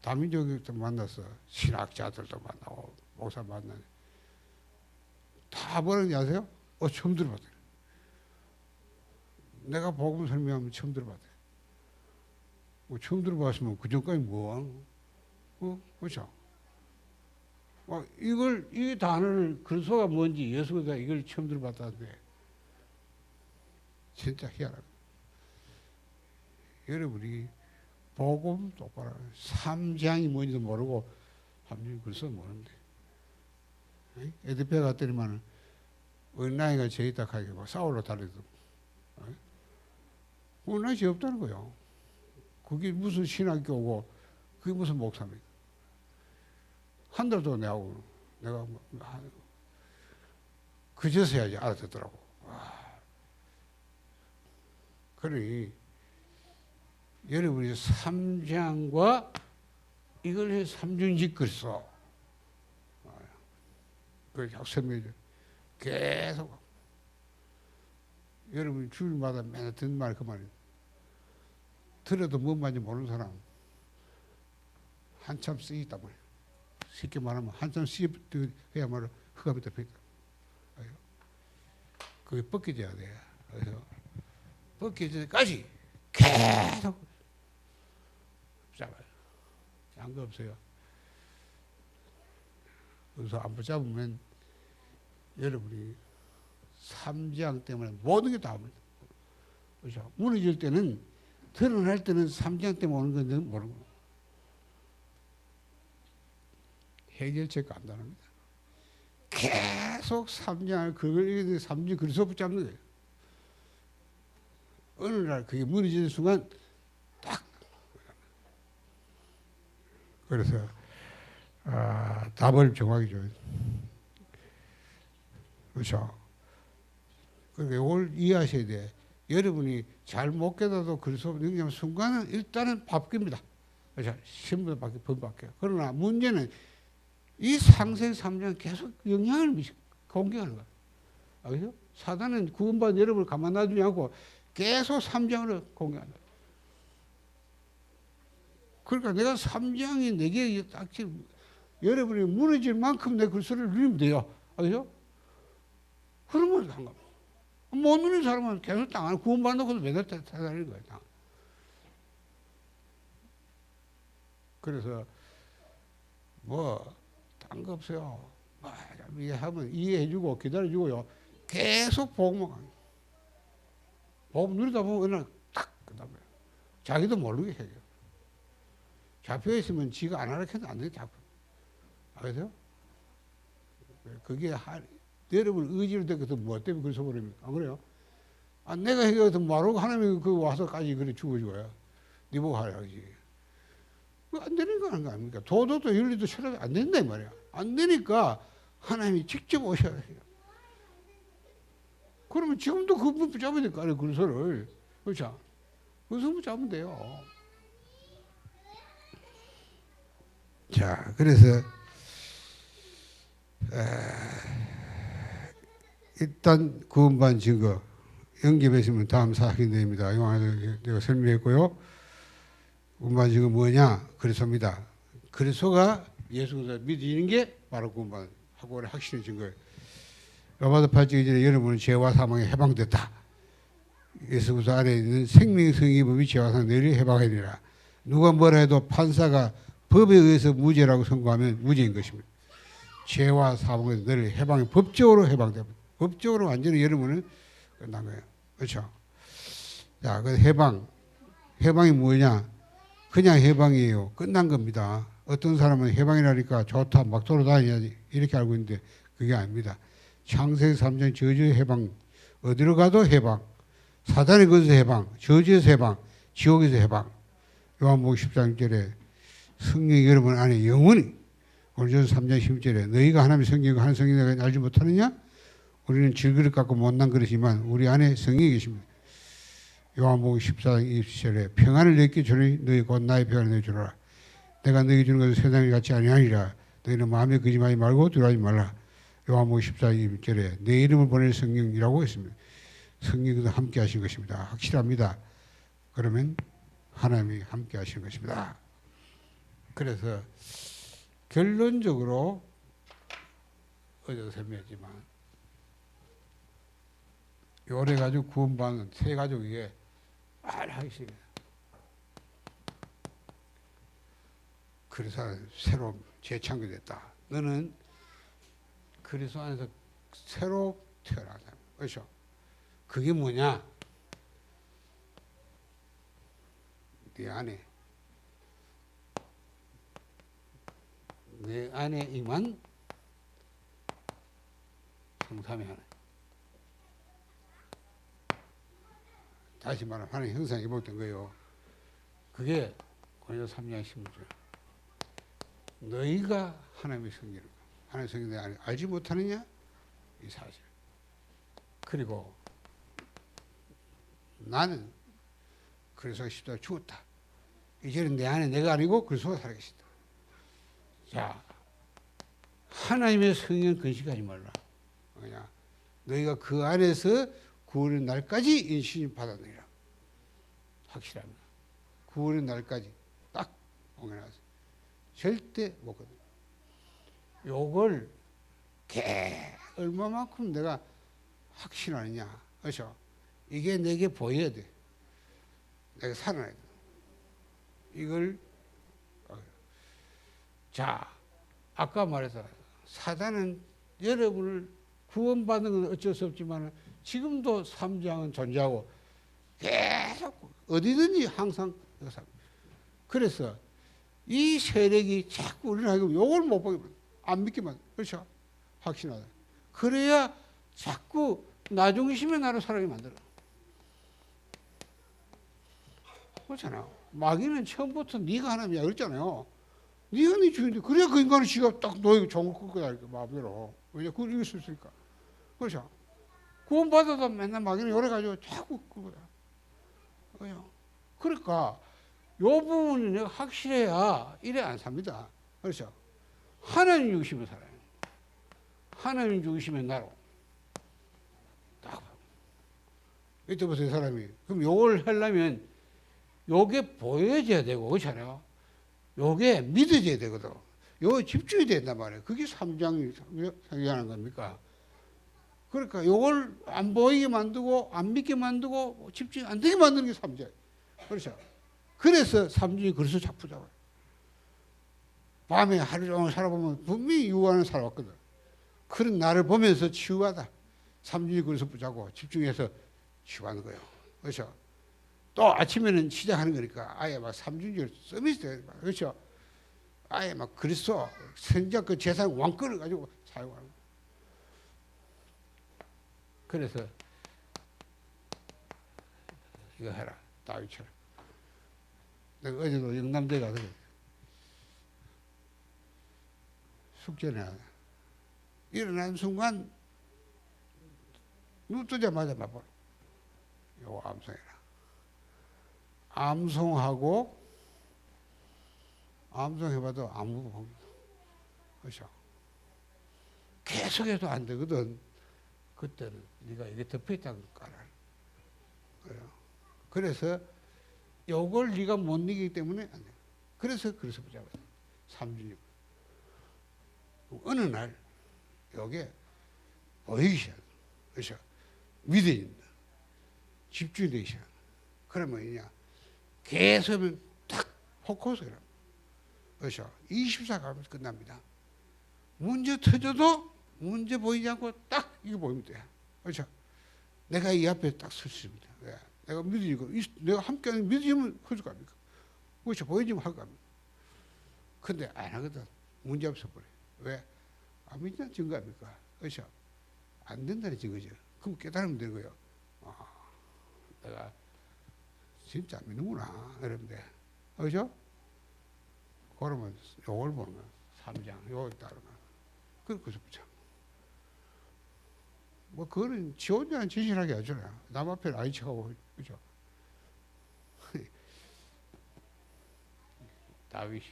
다민족도 만났어. 신학자들도 만나고 목사 만나고 다 뭐라는지 아세요? 처음 들어봤어요. 내가 복음 설명하면 처음 들어봤어요. 처음 들어봤으면 그 전까지 뭐 그렇죠? 이 단어를 그리스도가 뭔지 예수가 이걸 처음 들어봤다는데 진짜 희한하다. 여러분이 복음 똑바로 3장이 뭔지도 모르고 함정이 그리스도 모르는데 에드페 갔더니만 은나이가 제일 딱하게 싸우러 달리도 은나이 죄 없다는 거예요. 그게 무슨 신학교고 그게 무슨 목사입니까? 한 달도 내하고 내가 그제서야지 알아듣더라고. 그러니 여러분이 3장과 이걸 삼중직 그리스도 그 약설명이죠. 계속 여러분이 주일마다 맨날 듣는 말 그 말이에요. 들어도 뭔 말인지 모르는 사람 한참 쓰이다 말이에요. 쉽게 말하면 한참 쓰여야말로 흑암이 덮여있다. 그게 벗겨져야 돼. 그래서 벗겨질 때까지 계속 붙잡아요. 딴 거 없어요. 그래서 안 붙잡으면 여러분이 3장 때문에 모든 게 다 옵니다. 그렇죠? 무너질 때는 드러날 때는 3장 때문에 오는 건지 모르는 거예요. 해결책 간단합니다. 계속 3장을 그걸 3장 그래서 붙잡는 거예요. 어느 날 그게 무너지는 순간 딱 그래서 답을 정하기 줘요. 그렇죠? 그러니까 이걸 이해하셔야 돼. 여러분이 잘 못 깨달아도 그래서 능력하는 순간은 일단은 바뀝니다. 그렇죠? 신분도 바뀌고 법 바뀌어요. 그러나 문제는 이 상생 3장 계속 영향을 공격하는 거예요. 알겠죠? 사단은 구원받은 여러분을 가만 놔두지 않고 계속 3장으로 공격한다. 그러니까 내가 3장이 내게 딱 여러분이 무너질 만큼 내 글쓰를 누리면 돼요. 알겠죠? 그러면 상관없어. 못 누리는 사람은 계속 당하는 구원받는다고도 매달 다다니는 거예요. 당. 그래서 딴 거 없어요. 이해하면 이해해주고 기다려주고요. 계속 복음만 복음 누리다 보면 어느 날 탁 끝나버려. 자기도 모르게 해요. 잡혀 있으면 지가 안 하라 해도 안 돼. 잡혀. 알겠어요? 그게 여러분 의지로 되거든 뭐 때문에 그래서 버립니까? 안 그래요? 아, 내가 해결해서 뭐하고 하나님이 그 와서까지 그래 죽어줘야 네 보고 하라지. 안 되는 거 아닌 거 아닙니까? 도덕도 윤리도 철학이 안 된다 이 말이야. 안 되니까 하나님이 직접 오셔야 해요. 그러면 지금도 그분 붙잡아야 될 거 아니에요, 근서를. 그렇죠? 근서 붙잡으면 돼요. 자, 그래서 일단 구원받은 증거 연결했으면 다음 사학인데입니다. 영화에서 내가 설명했고요. 구원받은 증거 뭐냐? 그리스도입니다. 그리스도가 예수가 믿어지는 게 바로 구원받고 확신의 증거예요. 로마서 8장 이전에 여러분은 죄와 사망에 해방됐다. 예수 그리스도 안에 있는 생명의 성의법이 죄와 사망 너희를 해방하리라. 누가 뭐라 해도 판사가 법에 의해서 무죄라고 선고하면 무죄인 것입니다. 죄와 사망에서 너희를 해방해 법적으로 해방됩니다. 법적으로 완전히 여러분은 끝난 거예요. 그렇죠? 자, 그 해방이 뭐냐? 그냥 해방이에요. 끝난 겁니다. 어떤 사람은 해방이라니까 좋다, 막 돌아다녀야지 이렇게 알고 있는데 그게 아닙니다. 창세기 3장 저주의 해방, 어디로 가도 해방, 사단의 것에서 해방, 저주에서 해방, 지옥에서 해방. 요한복음 14장 1절에 성령이 여러분 안에 영원히, 고린도서 3장 10절에 너희가 하나님의 성령과 한 성령을 알지 못하느냐? 우리는 질그릇 갖고 못난 그릇이지만 우리 안에 성령이 계십니다. 요한복음 14장 20절에 평안을 내게 주니 너희 곧 나의 평안을 내게 주라. 내가 너희 주는 것은 세상이 같이 아니하니라. 너희는 마음에 거짓말하지 말고 두려워하지 말라. 요한복음 14장 20절에 내 이름을 보낼 성령이라고 했습니다. 성령도 함께 하신 것입니다. 확실합니다. 그러면 하나님이 함께 하신 것입니다. 그래서 결론적으로 어제도 설명했지만 요래 가지고 구원받는 세 가족에게 말하기 싫어요. 그래서 새로 재창조됐다. 너는 그리스도 안에서 새로 태어나다. 그렇죠? 그게 뭐냐? 네 안에 내 안에 임한 성삼위 하나. 다시 말하면 하나님 형상이 입었던 거예요. 그게 고린도서 3장 16절. 너희가 하나님의 성령을 하나님의 성령을 알지 못하느냐? 이 사실. 그리고 나는 그리스도가 십자가에 죽었다. 이제는 내 안에 내가 아니고 그리스도가 살아계시다. 자, 하나님의 성령 근심하지 말라. 뭐냐? 너희가 그 안에서 구원의 날까지 인신이 받아내라. 확실합니다. 구원의 날까지 딱 공연하세요. 절대 못 거든. 요걸 얼마만큼 내가 확신하느냐. 그렇죠? 이게 내게 보여야 돼. 내가 살아나야 돼. 이걸 자, 아까 말해서 사단은 여러분을 구원받는 건 어쩔 수 없지만 지금도 3장은 존재하고 계속 어디든지 항상 그래서 이 세력이 자꾸 우리는 하고 요걸 못 보게 안 믿기만 그렇죠? 확신하다. 그래야 자꾸 나중심에 나를 살아게 만들어. 그렇잖아요. 마귀는 처음부터 네가 하나님이야 그랬잖아요. 네가 네 주인데 그래야 그 인간은 지가 딱 너에게 좋은 거 끌 거야 마음대로. 왜냐 그걸 이길 수 있으니까. 그렇죠? 구원받아도 맨날 마귀는 요래가지고 자꾸 그거야. 그죠? 그러니까 요 부분이 내가 확실해야 이래 안 삽니다. 그렇죠? 하나님 죽으시면 살아요. 하나님 죽으시면 나로. 딱. 이때부터 이 사람이. 그럼 요걸 하려면 요게 보여져야 되고, 그렇잖아요? 요게 믿어져야 되거든. 요 집중이 된단 말이에요. 그게 3장이 상기하는 겁니까? 그러니까 요걸 안 보이게 만들고, 안 믿게 만들고, 집중 안 되게 만드는 게 3장. 그렇죠? 그래서 3장이 그래서 자꾸 잡아요. 밤에 하루 종일 살아보면 분명히 유한을 살아왔거든. 그런 나를 보면서 치유하다. 삼중이 그래서 붙잡고 집중해서 치유하는 거예요. 그렇죠? 또 아침에는 시작하는 거니까 아예 막 삼중절 서비스, 그렇죠? 아예 막 그리스도 선자 그 재산 왕권을 가지고 사용하는 거예요. 그래서 이거 해라, 다윗처럼. 내가 어제도 영남대 가서 숙제나 일어난 순간 눈 뜨자마자 봐봐. 요거 암송해라. 암송해봐도 아무 그렇죠. 계속해도 안 되거든. 그때는 네가 이게 덮여있다는 걸 알아. 그래서 요걸 네가 못 이기기 때문에 안 돼. 그래서 붙잡아요. 삼중육. 어느 날 요게 보이기 시작. 그렇죠. 믿어진다. 집중이 되기 시작. 그러면 뭐냐? 계속 딱 포커스를. 그렇죠. 24가면 끝납니다. 문제 터져도 문제 보이지 않고 딱 이거 보이면 돼. 그렇죠. 내가 이 앞에 딱 설 수 있습니다. 내가 믿어지고, 내가 함께하는 믿어지면 해줄 겁니까? 그렇죠. 보여지면 할 겁니다. 근데 안 하거든. 문제 없어 버려. 왜? 안 믿는 증거 아닙니까? 그렇죠. 안 된다는 증거죠. 그럼 깨달으면 되는 거예요. 내가 진짜 안 믿는구나. 여러분들. 그렇죠? 그러면 요걸 보는 거야. 3장, 요걸 따르는 거야. 그래서 붙여. 뭐, 그거는 지 혼자는 진실하게 하잖아요. 남 앞에 아이 척하고, 그죠? 다윗이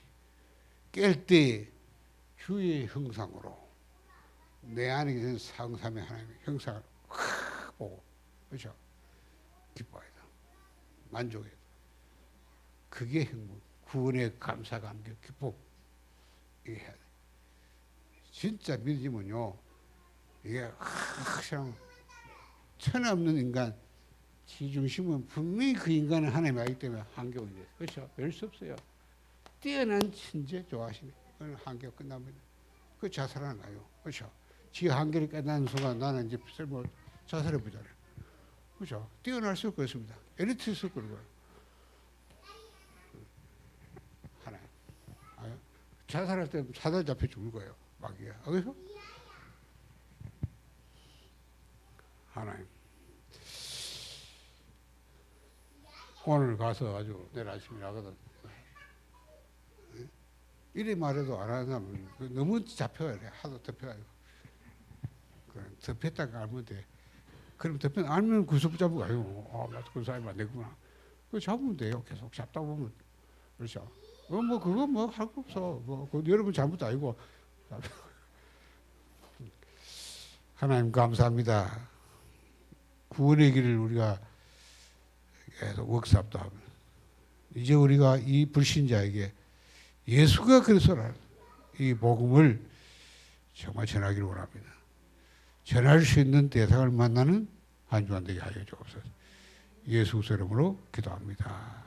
깰 때 주의 형상으로 내 안에 계신 상삼의 하나님의 형상을 확 보고, 그죠? 기뻐해야 돼. 만족해야 돼. 그게 행복. 구원의 감사, 감격, 기쁨. 이게 해야 돼. 진짜 믿으면요, 이게 확실한 천없는 인간, 지중심은 분명히 그 인간은 하나님 알기 때문에 한계가 돼요. 그렇죠? 별 수 없어요. 뛰어난 천재 좋아하시네. 그건 한계가 끝납니다. 그 자살하는 거예요. 그렇죠? 지 한계를 깨닫는 순간 나는 이제 뭐 자살해 보잖아요. 그렇죠? 뛰어날 수 없습니다. 엘리트 있을 거예요. 하나님. 자살할 때 사단 잡혀 죽을 거예요. 마귀가. 그래서 하나님. 오늘 가서 아주 내일 아침에 나거든. 이리 말해도 안 하면 너무 잡혀야 돼. 하도 덮여가지고. 덮였다가 알면 돼. 그럼 알면 구속 붙잡고 가요. 나도 그 사람이 안 되구나. 그거 잡으면 돼요. 계속 잡다 보면. 그렇죠. 그거 뭐 할 거 없어. 여러분 잘못도 아니고. 하나님 감사합니다. 구원의 길을 우리가 계속 워크샵도 하면 이제 우리가 이 불신자에게 예수가 그리스도라는 이 복음을 정말 전하기를 원합니다. 전할 수 있는 대상을 만나는 한 주간 되게 하여 주옵소서. 예수 이름으로 기도합니다.